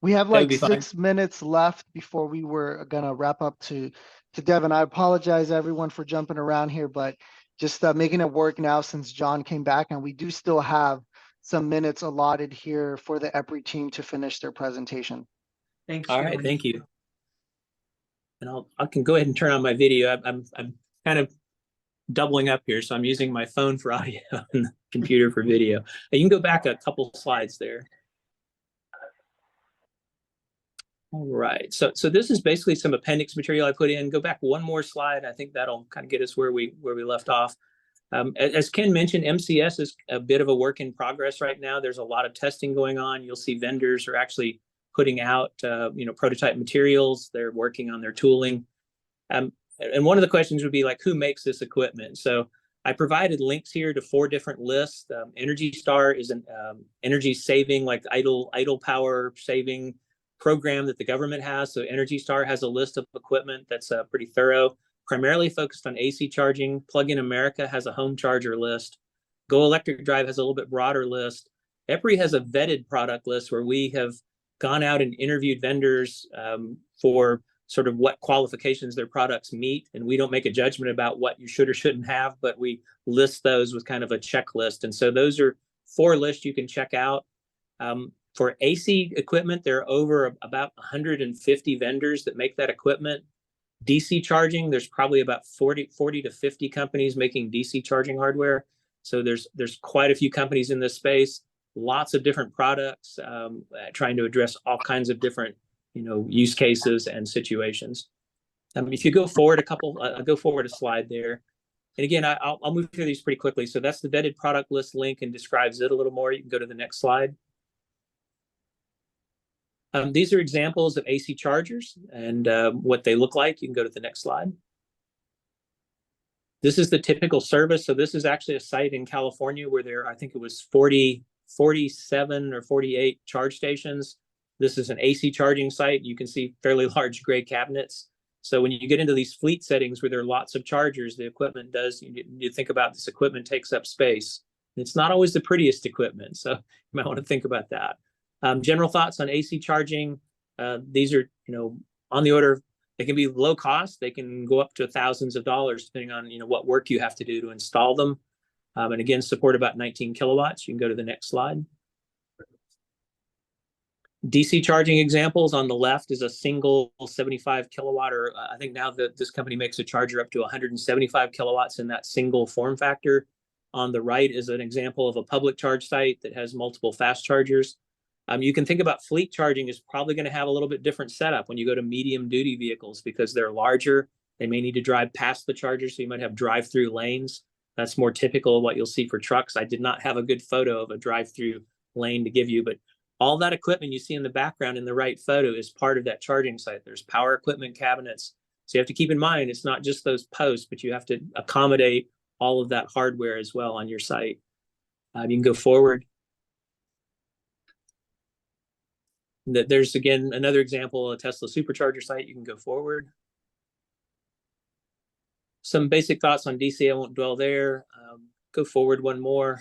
we have that would like be fine. 6 minutes left before we were gonna wrap up to Devin. I apologize everyone for jumping around here, but just making it work now since John came back, and we do still have some minutes allotted here for the EPRI team to finish their presentation. Thanks. All right, Jeremy. thank you. And I can go ahead and turn on my video. I'm kind of doubling up here, so I'm using my phone for audio and the computer for video. And you can go back a couple slides there. All right, so this is basically some appendix material I put in. Go back one more slide. I think that'll kind of get us where we left off. As Ken mentioned, MCS is a bit of a work in progress right now. There's a lot of testing going on. You'll see vendors are actually putting out prototype materials. They're working on their tooling. And one of the questions would be like, who makes this equipment? So I provided links here to 4 different lists. Energy Star is an energy saving, like idle power saving program that the government has. So Energy Star has a list of equipment that's pretty thorough, primarily focused on AC charging. Plug-in America has a home charger list. Go Electric Drive has a little bit broader list. EPRI has a vetted product list where we have gone out and interviewed vendors for sort of what qualifications their products meet. And we don't make a judgment about what you should or shouldn't have, but we list those with kind of a checklist. And so those are 4 lists you can check out. For AC equipment, there are over about 150 vendors that make that equipment. DC charging, there's probably about 40 to 50 companies making DC charging hardware. So there's quite a few companies in this space, lots of different products trying to address all kinds of different use cases and situations. If you go forward go forward a slide there. And again, I'll move through these pretty quickly. So that's the vetted product list link and describes it a little more. You can go to the next slide. These are examples of AC chargers and what they look like. You can go to the next slide. This is the typical service. So this is actually a site in California where I think it was 47 or 48 charge stations. This is an AC charging site. You can see fairly large gray cabinets. So when you get into these fleet settings where there are lots of chargers, the equipment you think about this equipment takes up space. It's not always the prettiest equipment. So you might want to think about that. General thoughts on AC charging. These are, on the order of, they can be low cost. They can go up to thousands of dollars depending on, what work you have to do to install them. And again, support about 19 kilowatts. You can go to the next slide. DC charging examples on the left is a single 75 kilowatt, or I think now that this company makes a charger up to 175 kilowatts in that single form factor. On the right is an example of a public charge site that has multiple fast chargers. You can think about fleet charging is probably going to have a little bit different setup when you go to medium duty vehicles because they're larger. They may need to drive past the charger, so you might have drive-through lanes. That's more typical of what you'll see for trucks. I did not have a good photo of a drive-through lane to give you, but all that equipment you see in the background in the right photo is part of that charging site. There's power equipment cabinets. So you have to keep in mind, it's not just those posts, but you have to accommodate all of that hardware as well on your site. You can go forward. There's, again, another example, a Tesla supercharger site. You can go forward. Some basic thoughts on DC. I won't dwell there. Go forward one more.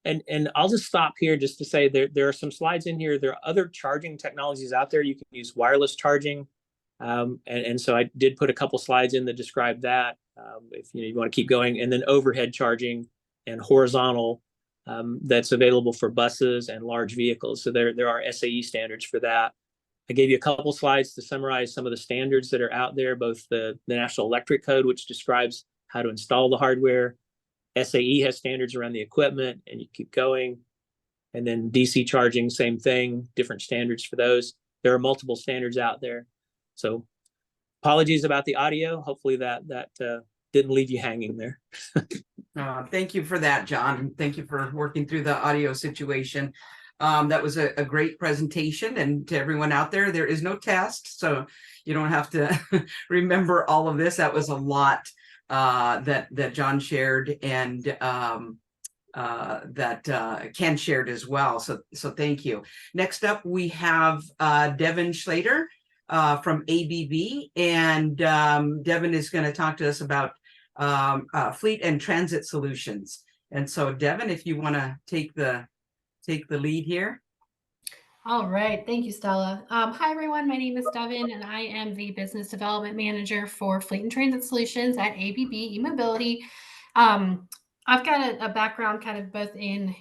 And I'll just stop here just to say there are some slides in here. There are other charging technologies out there. You can use wireless charging. And so I did put a couple slides in that describe that if you want to keep going. And then overhead charging and horizontal that's available for buses and large vehicles. So there are SAE standards for that. I gave you a couple slides to summarize some of the standards that are out there, both the National Electric Code, which describes how to install the hardware. SAE has standards around the equipment, and you keep going. And then DC charging, same thing, different standards for those. There are multiple standards out there. So apologies about the audio. Hopefully that didn't leave you hanging there. Thank you for that, John. Thank you for working through the audio situation. That was a great presentation. And to everyone out there, there is no test, so you don't have to remember all of this. That was a lot that John shared. And Ken shared as well. So thank you. Next up, we have Devin Schlater from ABB, and Devin is going to talk to us about fleet and transit solutions. And so, Devin, if you want to take the lead here. All right. Thank you, Stella. Hi, everyone. My name is Devin, and I am the Business Development Manager for Fleet and Transit Solutions at ABB eMobility. I've got a background kind of both in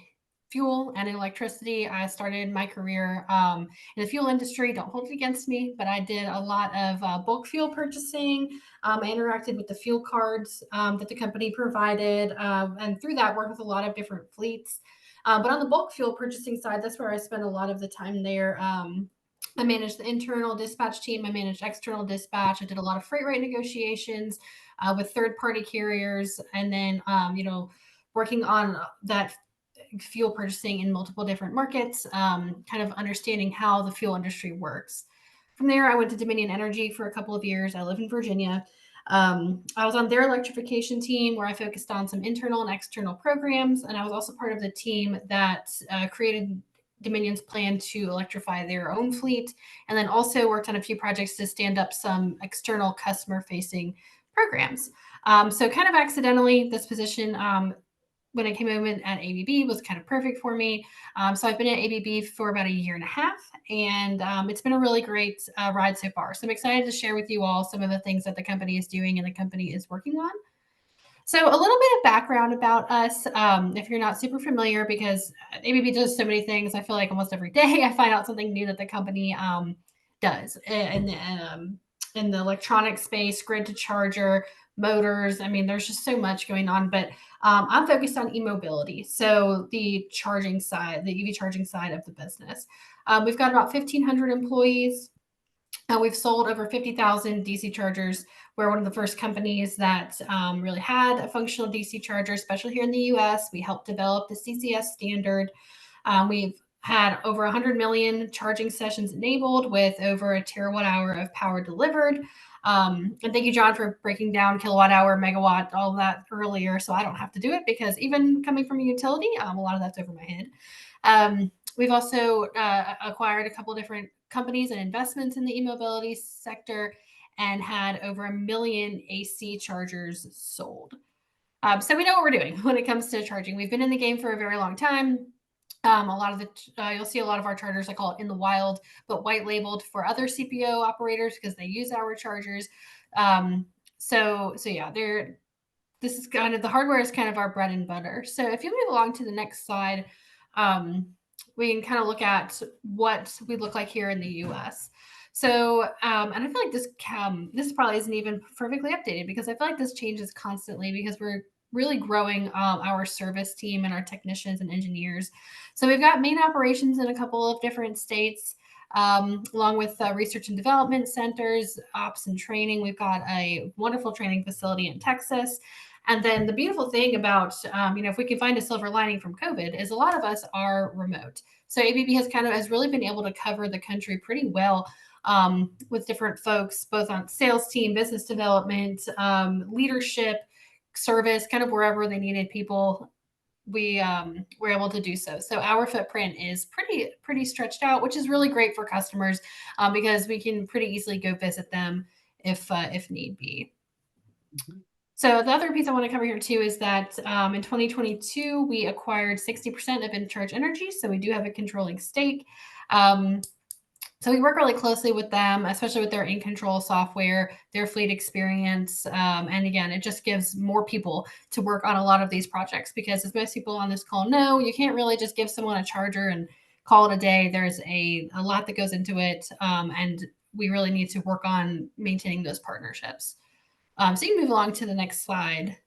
fuel and in electricity. I started my career in the fuel industry. Don't hold it against me, but I did a lot of bulk fuel purchasing. I interacted with the fuel cards that the company provided, and through that, worked with a lot of different fleets. But on the bulk fuel purchasing side, that's where I spent a lot of the time there. I managed the internal dispatch team. I managed external dispatch. I did a lot of freight rate negotiations with third-party carriers, and then working on that fuel purchasing in multiple different markets, kind of understanding how the fuel industry works. From there, I went to Dominion Energy for a couple of years. I live in Virginia. I was on their electrification team where I focused on some internal and external programs. And I was also part of the team that created Dominion's plan to electrify their own fleet, and then also worked on a few projects to stand up some external customer facing programs. So kind of accidentally, this position when I came over at ABB was kind of perfect for me. So I've been at ABB for about a year and a half, and it's been a really great ride so far. So I'm excited to share with you all some of the things that the company is doing and the company is working on. So a little bit of background about us, if you're not super familiar, because ABB does so many things. I feel like almost every day I find out something new that the company does in the electronic space, grid to charger, motors. I mean, there's just so much going on, but I'm focused on e-mobility. So the charging side, the EV charging side of the business. We've got about 1,500 employees. We've sold over 50,000 DC chargers. We're one of the first companies that really had a functional DC charger, especially here in the US. We helped develop the CCS standard. We've had over 100 million charging sessions enabled with over a terawatt hour of power delivered. And thank you, John, for breaking down kilowatt hour, megawatt, all of that earlier. So I don't have to do it because even coming from a utility, a lot of that's over my head. We've also acquired a couple different companies and investments in the e-mobility sector and had over 1 million AC chargers sold. So we know what we're doing when it comes to charging. We've been in the game for a very long time. A lot of you'll see a lot of our chargers, I call it in the wild, but white labeled for other CPO operators because they use our chargers. So yeah, this is kind of the hardware is kind of our bread and butter. So if you move along to the next slide, we can kind of look at what we look like here in the US. So, and I feel like this probably isn't even perfectly updated because I feel like this changes constantly because we're really growing our service team and our technicians and engineers. So we've got main operations in a couple of different states, along with research and development centers, ops and training. We've got a wonderful training facility in Texas. And then the beautiful thing about, if we can find a silver lining from COVID is a lot of us are remote. So ABB has really been able to cover the country pretty well with different folks, both on sales team, business development, leadership, service, kind of wherever they needed people, we were able to do so. So our footprint is pretty stretched out, which is really great for customers because we can pretty easily go visit them if need be. Mm-hmm. So the other piece I want to cover here too is that in 2022, we acquired 60% of InCharge Energy. So we do have a controlling stake. So we work really closely with them, especially with their in-control software, their fleet experience. And again, it just gives more people to work on a lot of these projects because as most people on this call know, you can't really just give someone a charger and call it a day. There's a lot that goes into it. And we really need to work on maintaining those partnerships. So you can move along to the next slide.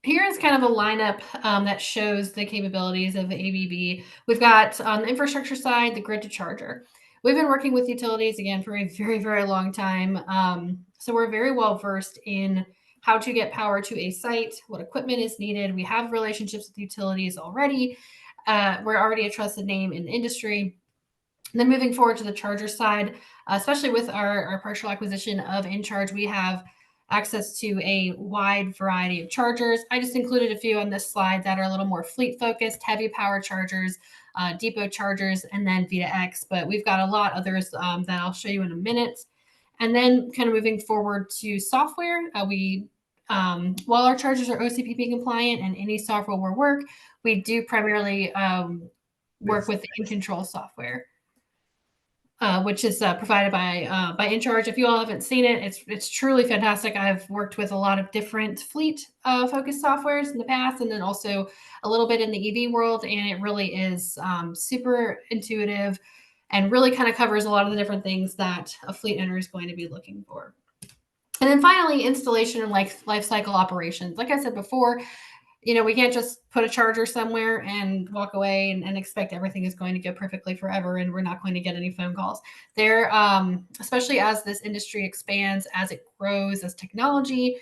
Here is kind of a lineup that shows the capabilities of ABB. We've got on the infrastructure side, the grid to charger. We've been working with utilities again for a very, very long time. So we're very well versed in how to get power to a site, what equipment is needed. We have relationships with utilities already. We're already a trusted name in the industry. And then moving forward to the charger side, especially with our partial acquisition of InCharge, we have access to a wide variety of chargers. I just included a few on this slide that are a little more fleet focused, heavy power chargers, depot chargers, and then V2X, but we've got a lot others that I'll show you in a minute. And then kind of moving forward to software, while our chargers are OCPP compliant and any software will work, we do primarily work with the InControl software, which is provided by InCharge. If you all haven't seen it, it's truly fantastic. I've worked with a lot of different fleet focused softwares in the past, and then also a little bit in the EV world, and it really is super intuitive and really kind of covers a lot of the different things that a fleet owner is going to be looking for. And then finally, installation and life cycle operations. Like I said before, we can't just put a charger somewhere and walk away and expect everything is going to go perfectly forever and we're not going to get any phone calls. There, especially as this industry expands, as it grows, as technology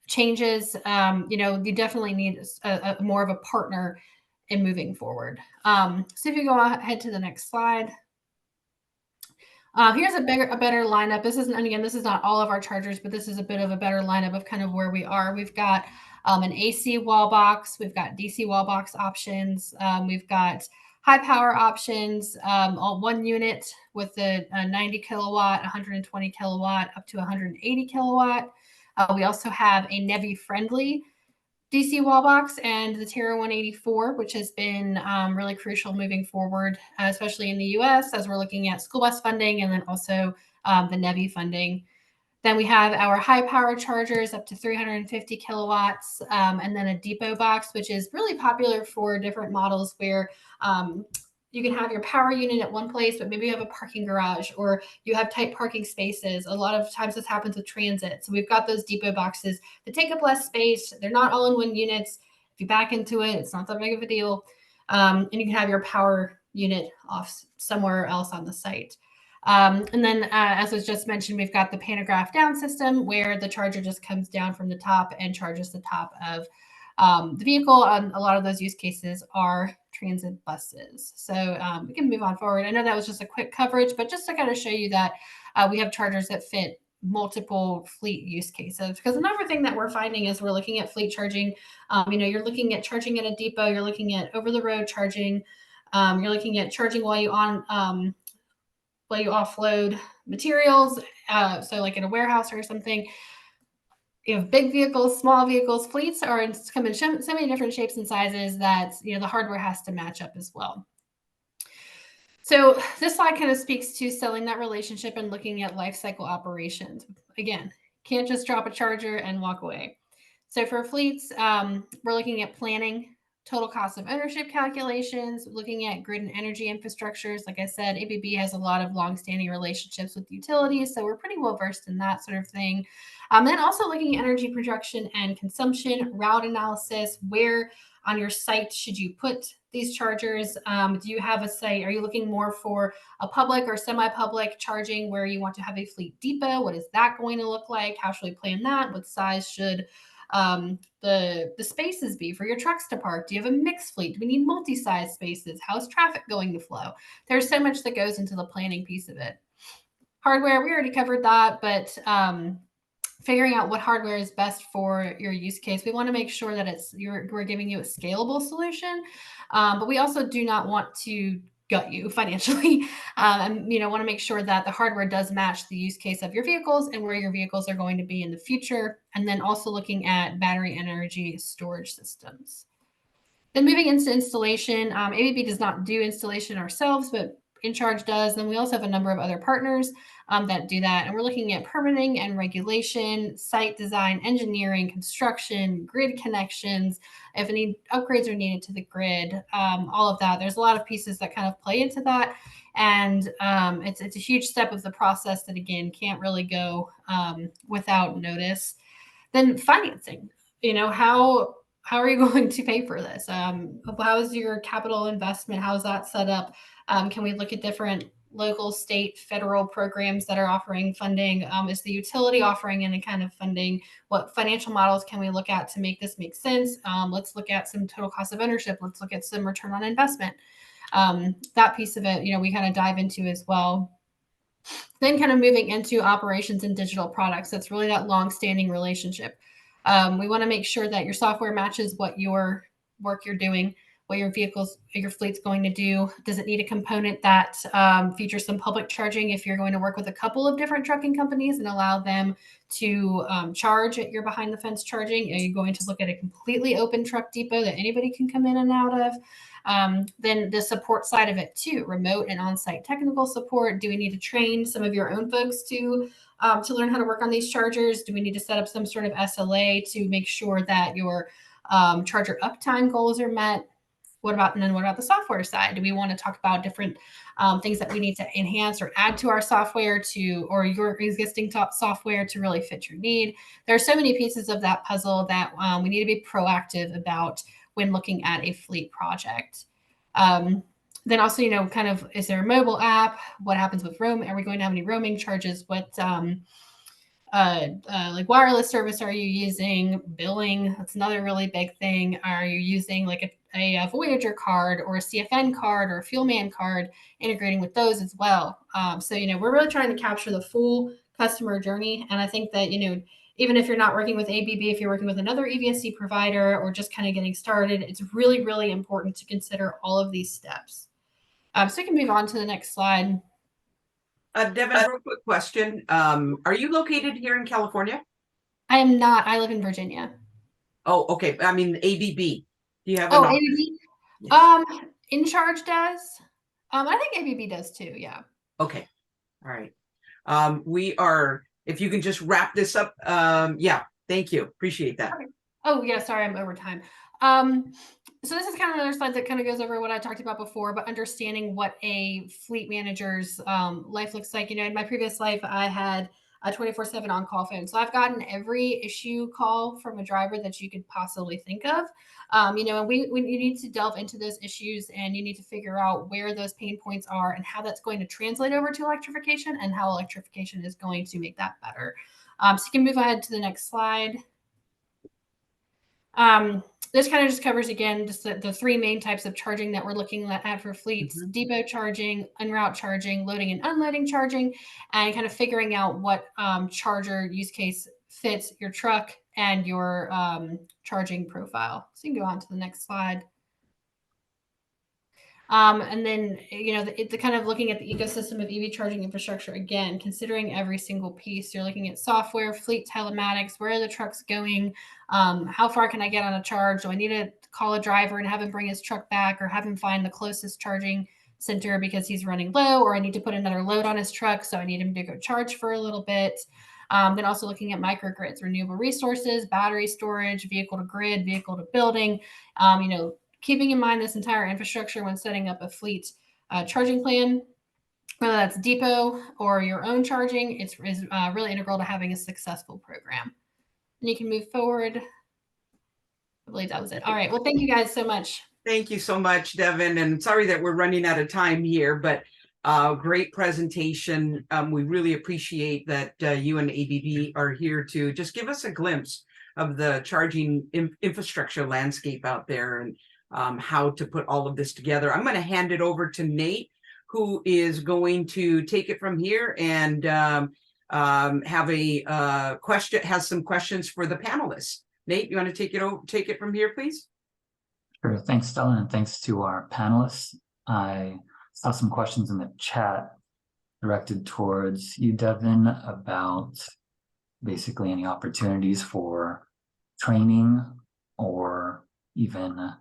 changes, you definitely need a more of a partner in moving forward. So if you go ahead to the next slide. Here's a better lineup. This is not all of our chargers, but this is a bit of a better lineup of kind of where we are. We've got an AC wall box. We've got DC wall box options. We've got high power options, all one unit with a 90 kilowatt, 120 kilowatt, up to 180 kilowatt. We also have a NEVI friendly DC wall box and the Terra 184, which has been really crucial moving forward, especially in the US as we're looking at school bus funding and then also the NEVI funding. Then we have our high power chargers up to 350 kilowatts, and then a depot box, which is really popular for different models where you can have your power unit at one place, but maybe you have a parking garage or you have tight parking spaces. A lot of times this happens with transit. So we've got those depot boxes that take up less space. They're not all in one units. If you back into it, it's not that big of a deal. And you can have your power unit off somewhere else on the site. And then as was just mentioned, we've got the pantograph down system where the charger just comes down from the top and charges the top of the vehicle. A lot of those use cases are transit buses. So we can move on forward. I know that was just a quick coverage, but just to kind of show you that we have chargers that fit multiple fleet use cases. Because another thing that we're finding is we're looking at fleet charging. You're looking at charging at a depot, you're looking at over the road charging, you're looking at charging while you offload materials. So like in a warehouse or something. You have big vehicles, small vehicles, fleets come in so many different shapes and sizes that the hardware has to match up as well. So this slide kind of speaks to selling that relationship and looking at life cycle operations. Again, can't just drop a charger and walk away. So for fleets, we're looking at planning, total cost of ownership calculations, looking at grid and energy infrastructures. Like I said, ABB has a lot of longstanding relationships with utilities, so we're pretty well versed in that sort of thing. Then also looking at energy production and consumption, route analysis, where on your site should you put these chargers? Do you have a site? Are you looking more for a public or semi-public charging where you want to have a fleet depot? What is that going to look like? How should we plan that? What size should the spaces be for your trucks to park? Do you have a mixed fleet? Do we need multi-size spaces? How's traffic going to flow? There's so much that goes into the planning piece of it. Hardware, we already covered that, but figuring out what hardware is best for your use case. We want to make sure that we're giving you a scalable solution, but we also do not want to gut you financially, and want to make sure that the hardware does match the use case of your vehicles and where your vehicles are going to be in the future, and then also looking at battery energy storage systems. Then moving into installation, ABB does not do installation ourselves, but InCharge does. Then we also have a number of other partners that do that. And we're looking at permitting and regulation, site design, engineering, construction, grid connections, if any upgrades are needed to the grid, all of that. There's a lot of pieces that kind of play into that. And it's a huge step of the process that, again, can't really go without notice. Then financing, how are you going to pay for this? How is your capital investment? How is that set up? Can we look at different local, state, federal programs that are offering funding? Is the utility offering any kind of funding? What financial models can we look at to make this make sense? Let's look at some total cost of ownership. Let's look at some return on investment. That piece of it, we kind of dive into as well. Then kind of moving into operations and digital products. That's really that long-standing relationship. We want to make sure that your software matches what your work you're doing, what your fleet's going to do. Does it need a component that features some public charging if you're going to work with a couple of different trucking companies and allow them to charge at your behind the fence charging? Are you going to look at a completely open truck depot that anybody can come in and out of? Then the support side of it too, remote and on-site technical support. Do we need to train some of your own folks to learn how to work on these chargers? Do we need to set up some sort of SLA to make sure that your charger uptime goals are met? What about the software side? Do we want to talk about different things that we need to enhance or add to our software or your existing software to really fit your need? There are so many pieces of that puzzle that we need to be proactive about when looking at a fleet project. Then also, kind of, is there a mobile app? What happens with roaming? Are we going to have any roaming charges? What like wireless service are you using? Billing, that's another really big thing. Are you using like a Voyager card or a CFN card or a Fuelman card, integrating with those as well? So, we're really trying to capture the full customer journey. And I think that, even if you're not working with ABB, if you're working with another EVSE provider or just kind of getting started, it's really, really important to consider all of these steps. So we can move on to the next slide. Devin, real quick question. Are you located here in California? I am not. I live in Virginia. Oh, okay. I mean, ABB. Do you have an ABB? Yes. InCharge does. I think ABB does too. Yeah. Okay. All right. If you can just wrap this up. Yeah. Thank you. Appreciate that. Okay. Oh yeah. Sorry, I'm over time. So this is kind of another slide that kind of goes over what I talked about before, but understanding what a fleet manager's life looks like. In my previous life, I had a 24/7 on-call phone. So I've gotten every issue call from a driver that you could possibly think of. And you need to delve into those issues, and you need to figure out where those pain points are and how that's going to translate over to electrification and how electrification is going to make that better. So you can move ahead to the next slide. This kind of just covers, again, just the three main types of charging that we're looking at for fleets: depot charging, en route charging, loading and unloading charging, and kind of figuring out what charger use case fits your truck and your charging profile. So you can go on to the next slide. And then, the kind of looking at the ecosystem of EV charging infrastructure, again, considering every single piece. You're looking at software, fleet telematics, where are the trucks going? How far can I get on a charge? Do I need to call a driver and have him bring his truck back, or have him find the closest charging center because he's running low, or I need to put another load on his truck, so I need him to go charge for a little bit. Then also looking at microgrids, renewable resources, battery storage, vehicle to grid, vehicle to building, keeping in mind this entire infrastructure when setting up a fleet charging plan, whether that's depot or your own charging, is really integral to having a successful program. And you can move forward. I believe that was it. All right. Well, thank you guys so much. Thank you so much, Devin. And sorry that we're running out of time here, but great presentation. We really appreciate that you and ABB are here to just give us a glimpse of the charging infrastructure landscape out there, and how to put all of this together. I'm going to hand it over to Nate, who is going to take it from here and have some questions for the panelists. Nate, you want to take it from here, please? Sure. Thanks, Stella, and thanks to our panelists. I saw some questions in the chat directed towards you, Devin, about basically any opportunities for training or even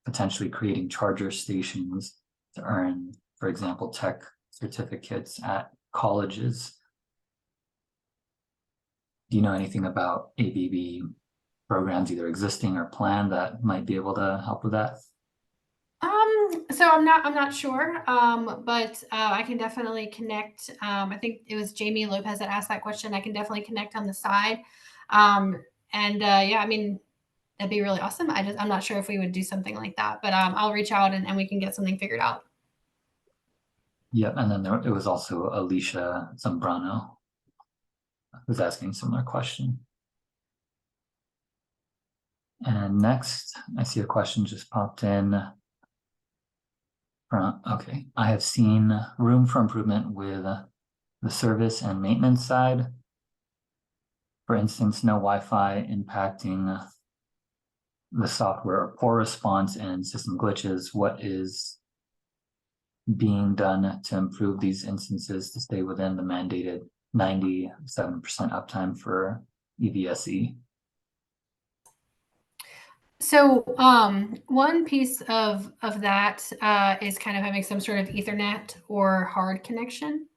potentially creating charger stations to earn, for example, tech certificates at colleges. Do you know anything about ABB programs, either existing or planned, that might be able to help with that? So I'm not sure, but I can definitely connect. I think it was Jamie Lopez that asked that question. I can definitely connect on the side. Yeah, I mean, that'd be really awesome. I'm not sure if we would do something like that, but I'll reach out and we can get something figured out. Yeah, and then it was also Alicia Zambrano who's asking a similar question. And next, I see a question just popped in. Okay, I have seen room for improvement with the service and maintenance side. For instance, no Wi-Fi impacting the software or poor response and system glitches. What is being done to improve these instances to stay within the mandated 97% uptime for EVSE? So one piece of that is kind of having some sort of Ethernet or hard connection.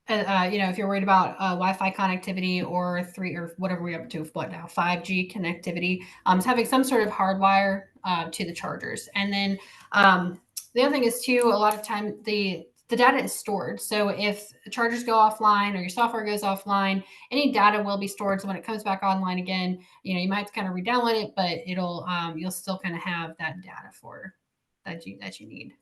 If you're worried about Wi-Fi connectivity or 3 or whatever we're up to, what now, 5G connectivity, is having some sort of hardwire to the chargers. And then the other thing is too, a lot of time the data is stored. So if chargers go offline or your software goes offline, any data will be stored. So when it comes back online again, you might have to kind of re-download it, but you'll still kind of have that data for that you need.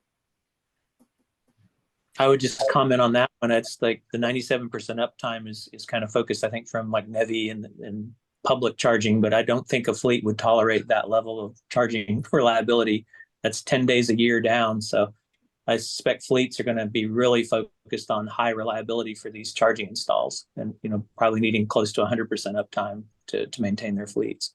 I would just comment on that one. It's like the 97% uptime is kind of focused, I think, from like NEVI and public charging, but I don't think a fleet would tolerate that level of charging reliability. That's 10 days a year down. So I suspect fleets are going to be really focused on high reliability for these charging installs and, probably needing close to 100% uptime to maintain their fleets.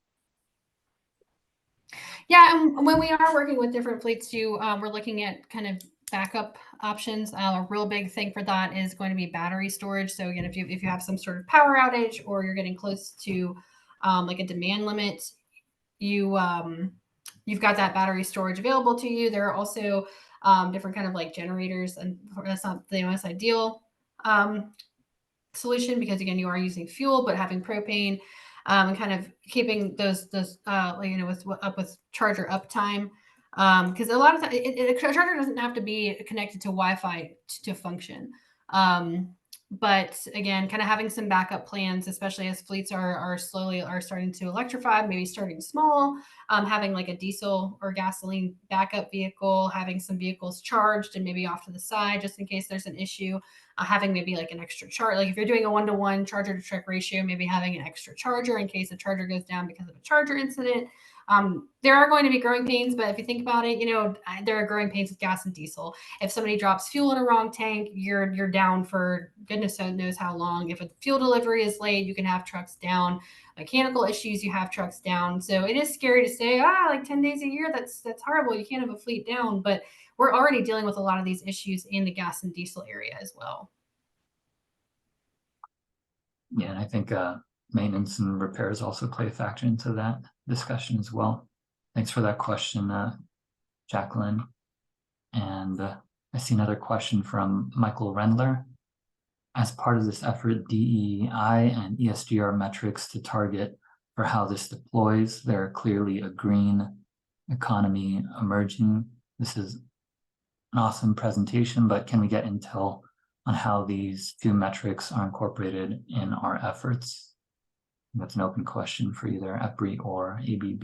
Yeah, and when we are working with different fleets too, we're looking at kind of backup options. A real big thing for that is going to be battery storage. So again, if you have some sort of power outage or you're getting close to like a demand limit, you've got that battery storage available to you. There are also different kind of like generators, and that's not the most ideal solution because again, you are using fuel, but having propane and kind of keeping those with charger uptime. Because a lot of a charger doesn't have to be connected to Wi-Fi to function. But again, kind of having some backup plans, especially as fleets are starting to electrify, maybe starting small, having like a diesel or gasoline backup vehicle, having some vehicles charged and maybe off to the side just in case there's an issue, having maybe like an extra charge. Like if you're doing a 1-to-1 charger to truck ratio, maybe having an extra charger in case a charger goes down because of a charger incident. There are going to be growing pains, but if you think about it, there are growing pains with gas and diesel. If somebody drops fuel in a wrong tank, you're down for goodness knows how long. If a fuel delivery is late, you can have trucks down. Mechanical issues, you have trucks down. So it is scary to say, like 10 days a year, that's horrible. You can't have a fleet down, but we're already dealing with a lot of these issues in the gas and diesel area as well. Yeah, and I think maintenance and repairs also play a factor into that discussion as well. Thanks for that question, Jacqueline. And I see another question from Michael Rendler. As part of this effort, DEI and ESG are metrics to target for how this deploys. There are clearly a green economy emerging. This is an awesome presentation, but can we get intel on how these two metrics are incorporated in our efforts? That's an open question for either EPRI or ABB.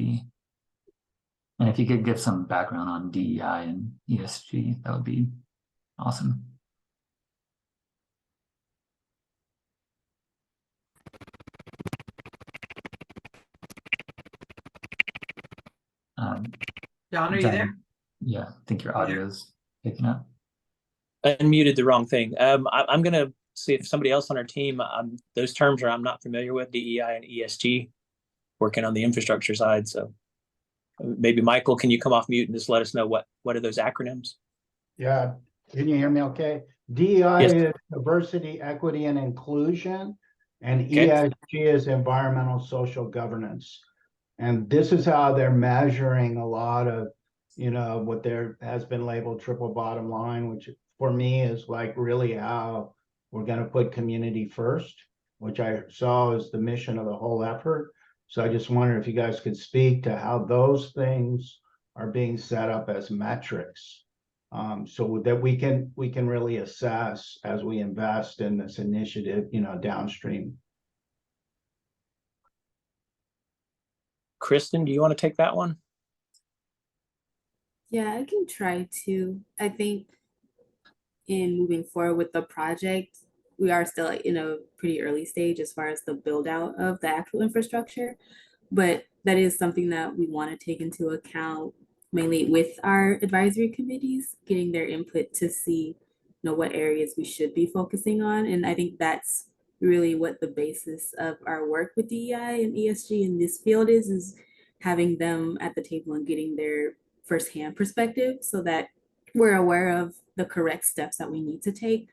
And if you could give some background on DEI and ESG, that would be awesome. John, are you John, there? Yeah, I think your audio is picking up. I unmuted the wrong thing. I'm going to see if somebody else on our team, those terms I'm not familiar with, DEI and ESG, working on the infrastructure side. So maybe Michael, can you come off mute and just let us know what are those acronyms? Yeah, can you hear me okay? DEI Yes. is diversity, equity, and inclusion, and Okay. ESG is environmental social governance. And this is how they're measuring a lot of, what there has been labeled triple bottom line, which for me is like really how we're going to put community first, which I saw as the mission of the whole effort. So I just wonder if you guys could speak to how those things are being set up as metrics, so that we can really assess as we invest in this initiative, downstream. Kristen, do you want to take that one? Yeah, I can try to. I think in moving forward with the project, we are still in a pretty early stage as far as the build out of the actual infrastructure, but that is something that we want to take into account mainly with our advisory committees, getting their input to see what areas we should be focusing on. And I think that's really what the basis of our work with DEI and ESG in this field is having them at the table and getting their firsthand perspective so that we're aware of the correct steps that we need to take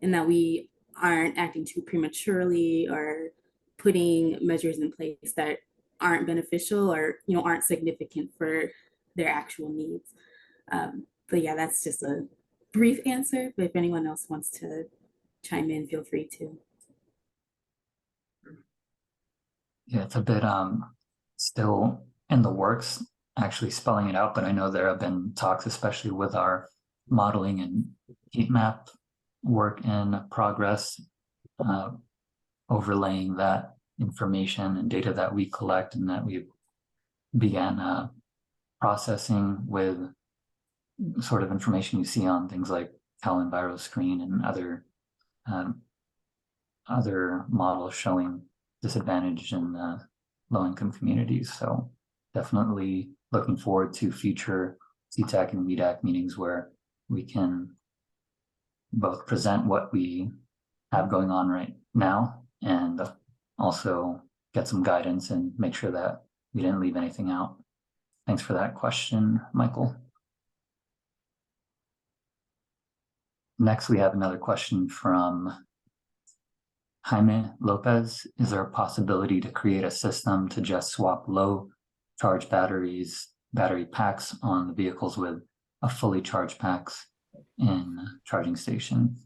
and that we aren't acting too prematurely or putting measures in place that aren't beneficial or aren't significant for their actual needs. But yeah, that's just a brief answer, but if anyone else wants to chime in, feel free to. Yeah, it's a bit still in the works, actually spelling it out, but I know there have been talks, especially with our modeling and heat map work in progress, overlaying that information and data that we collect and that we began processing with sort of information you see on things like CalEnviroscreen and other models showing disadvantage in low-income communities. So definitely looking forward to future CTAC and WEDAC meetings where we can both present what we have going on right now and also get some guidance and make sure that we didn't leave anything out. Thanks for that question, Michael. Next, we have another question from Jaime Lopez. Is there a possibility to create a system to just swap low charge battery packs on the vehicles with a fully charged packs in charging station?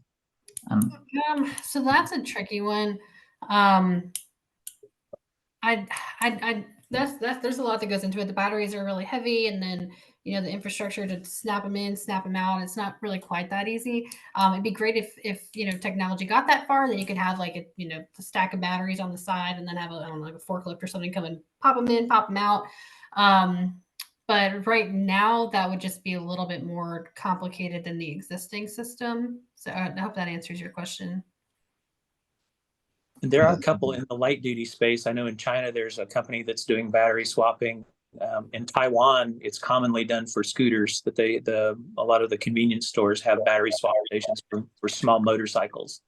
So that's a tricky one. There's a lot that goes into it. The batteries are really heavy, and then the infrastructure to snap them in, snap them out. It's not really quite that easy. It'd be great if technology got that far, then you could have like a stack of batteries on the side, and then have like a forklift or something come and pop them in, pop them out. But right now, that would just be a little bit more complicated than the existing system. So I hope that answers your question. There are a couple in the light duty space. I know in China, there's a company that's doing battery swapping. In Taiwan, it's commonly done for scooters, that a lot of the convenience stores have battery swap stations for small motorcycles.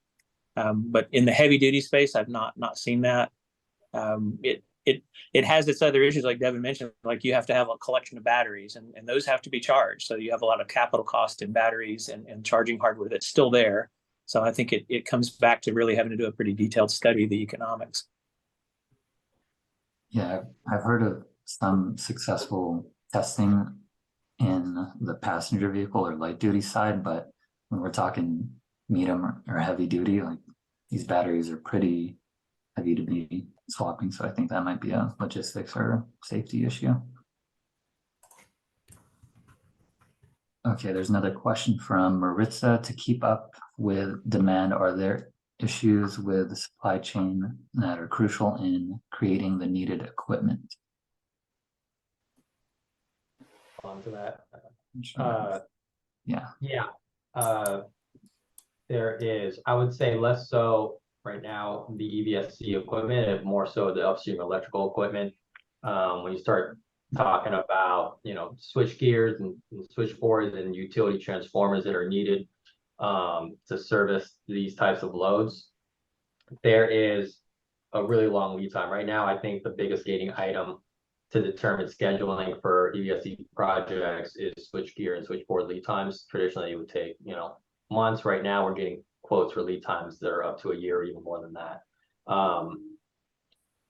But in the heavy duty space, I've not seen that. It has its other issues, like Devin mentioned, like you have to have a collection of batteries and those have to be charged. So you have a lot of capital cost in batteries and charging hardware that's still there. So I think it comes back to really having to do a pretty detailed study of the economics. Yeah, I've heard of some successful testing in the passenger vehicle or light duty side, but when we're talking medium or heavy duty, like these batteries are pretty heavy to be swapping. So I think that might be a logistics or safety issue. Okay, there's another question from Maritza. To keep up with demand, are there issues with the supply chain that are crucial in creating the needed equipment? On to that. Yeah. There is, I would say, less so right now the EVSC equipment and more so the upstream electrical equipment. When you start talking about switch gears and switchboards and utility transformers that are needed to service these types of loads, there is a really long lead time. Right now, I think the biggest gating item to determine scheduling for EVSC projects is switchgear and switchboard lead times. Traditionally, it would take months. Right now, we're getting quotes for lead times that are up to a year or even more than that.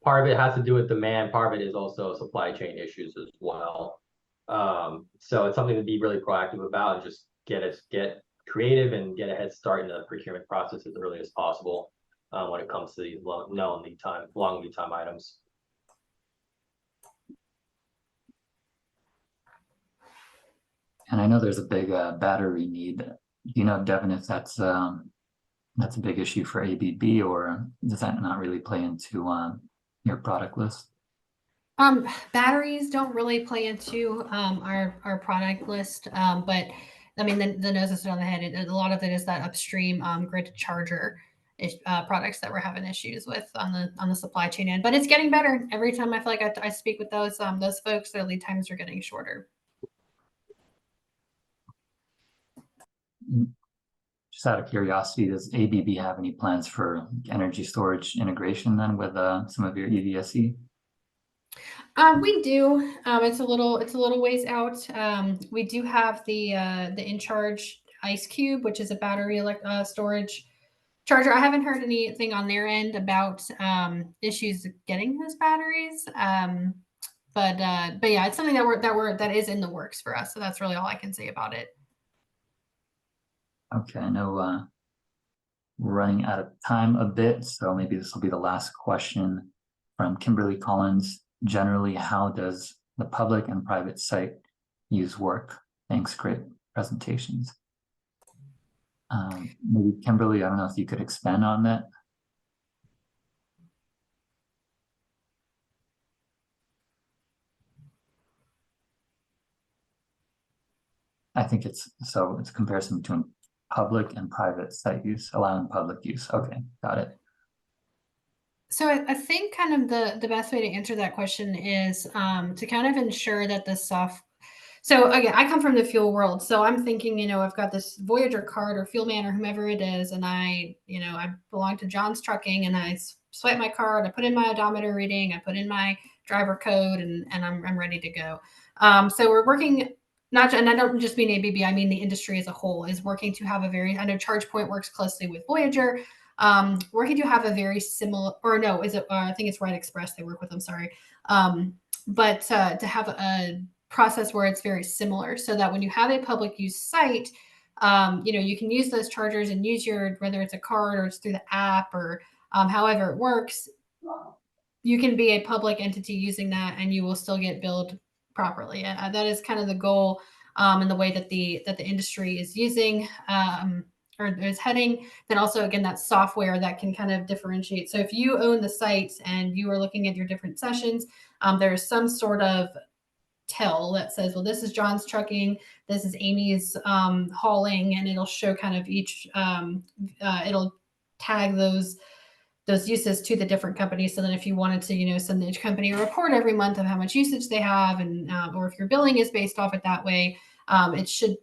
Part of it has to do with demand. Part of it is also supply chain issues as well. So it's something to be really proactive about and just get creative and get a head start in the procurement process as early as possible when it comes to these long lead time items. And I know there's a big battery need. Do you know, Devin, if that's a big issue for ABB, or does that not really play into your product list? Batteries don't really play into our product list, but I mean the nose is on the head. A lot of it is that upstream grid charger products that we're having issues with on the supply chain end. But it's getting better every time. I feel like I speak with those folks. Their lead times are getting shorter. Just out of curiosity, does ABB have any plans for energy storage integration then with some of your EVSE? We do. It's a little ways out. We do have the InCharge Ice Cube, which is a battery storage charger. I haven't heard anything on their end about issues getting those batteries. But yeah, it's something that is in the works for us. So that's really all I can say about it. Okay, I know we're running out of time a bit, so maybe this will be the last question from Kimberly Collins. Generally, how does the public and private site use work? Thanks, great presentations. Maybe Kimberly, I don't know if you could expand on that. I think it's a comparison between public and private site use, allowing public use. Okay, got it. So I think kind of the best way to answer that question is to kind of ensure that the so again, I come from the fuel world. So I'm thinking, I've got this Voyager card or Fuelman or whomever it is. And I belong to John's Trucking, and I swipe my card, I put in my odometer reading, I put in my driver code, and I'm ready to go. So we're working, and I don't just mean ABB, I mean the industry as a whole is working to have I know ChargePoint works closely with Voyager, working to have a very similar, or no, is it, I think it's Right Express they work with, I'm sorry. But to have a process where it's very similar, so that when you have a public use site, you can use those chargers and use whether it's a card or it's through the app or however it works, you can be a public entity using that and you will still get billed properly. That is kind of the goal, and the way that the industry is using or is heading. Then also, again, that software that can kind of differentiate. So if you own the site and you are looking at your different sessions, there's some sort of tell that says, well, this is John's Trucking, this is Amy's hauling, and it'll show kind of each, it'll tag those uses to the different companies. So then if you wanted to, send each company a report every month of how much usage they have, and or if your billing is based off it that way, it should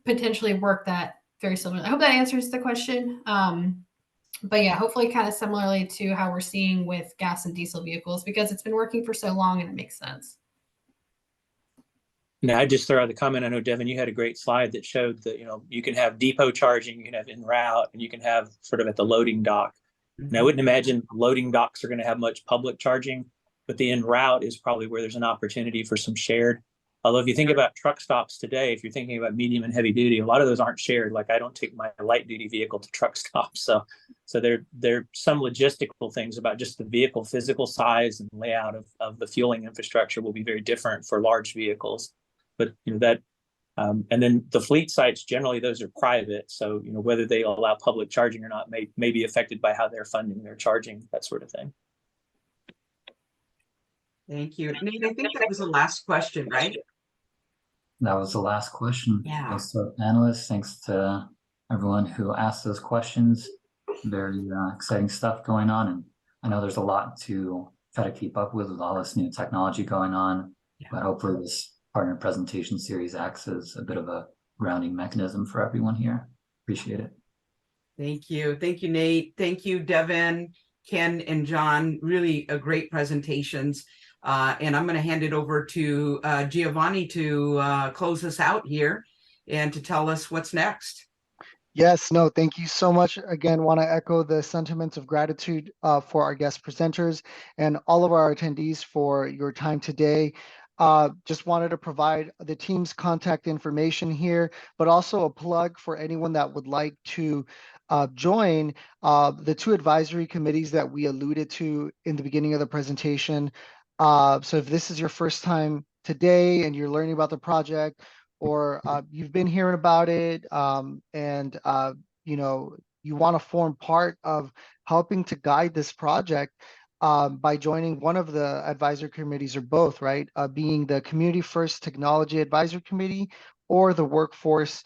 potentially work that very similarly. I hope that answers the question. But yeah, hopefully kind of similarly to how we're seeing with gas and diesel vehicles, because it's been working for so long and it makes sense. Now, I just throw out the comment. I know, Devin, you had a great slide that showed that, you can have depot charging, you can have en route, and you can have sort of at the loading dock. And I wouldn't imagine loading docks are going to have much public charging, but the en route is probably where there's an opportunity for some shared. Although if you think about truck stops today, if you're thinking about medium and heavy duty, a lot of those aren't shared. Like I don't take my light duty vehicle to truck stops. So there are some logistical things about just the vehicle physical size and layout of the fueling infrastructure will be very different for large vehicles. But and then the fleet sites, generally those are private. So whether they allow public charging or not may be affected by how they're funding their charging, that sort of thing. Thank you. Nate, I think that was the last question, right? That was the last question. Yeah. Thanks to our panelists. Thanks to everyone who asked those questions. Very exciting stuff going on. And I know there's a lot to try to keep up with all this new technology going on. Yeah. But hopefully this partner presentation series acts as a bit of a grounding mechanism for everyone here. Appreciate it. Thank you. Thank you, Nate. Thank you, Devin, Ken, and John. Really great presentations. And I'm going to hand it over to Giovanni to close us out here and to tell us what's next. Yes, no, thank you so much. Again, want to echo the sentiments of gratitude for our guest presenters and all of our attendees for your time today. Just wanted to provide the team's contact information here, but also a plug for anyone that would like to join the two advisory committees that we alluded to in the beginning of the presentation. So if this is your first time today and you're learning about the project, or you've been hearing about it and you want to form part of helping to guide this project by joining one of the advisory committees or both, right? Being the Community First Technology Advisory Committee or the Workforce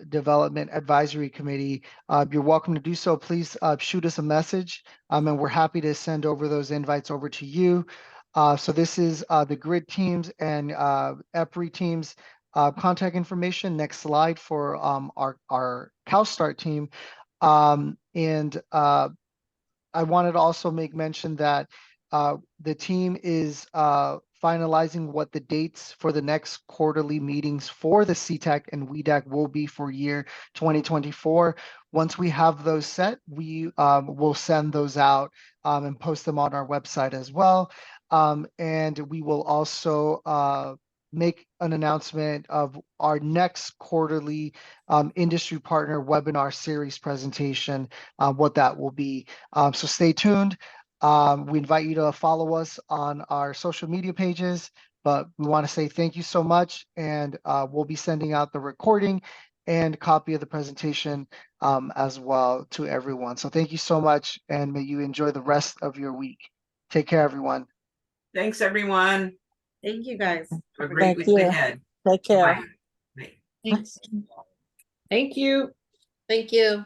Development Advisory Committee, you're welcome to do so. Please shoot us a message and we're happy to send over those invites over to you. So this is the GRID teams and EPRI teams contact information. Next slide for our CalSTART team. I wanted to also make mention that the team is finalizing what the dates for the next quarterly meetings for the CTEC and WEDAC will be for year 2024. Once we have those set, we will send those out and post them on our website as well. And we will also make an announcement of our next quarterly industry partner webinar series presentation, what that will be. So stay tuned. We invite you to follow us on our social media pages, but we want to say thank you so much, and we'll be sending out the recording and copy of the presentation as well to everyone. So thank you so much, and may you enjoy the rest of your week. Take care, everyone. Thanks, everyone. Thank you, guys. Have a great Thank week you. ahead. Take care. Bye. Bye. Thanks. Thank you. Thank you.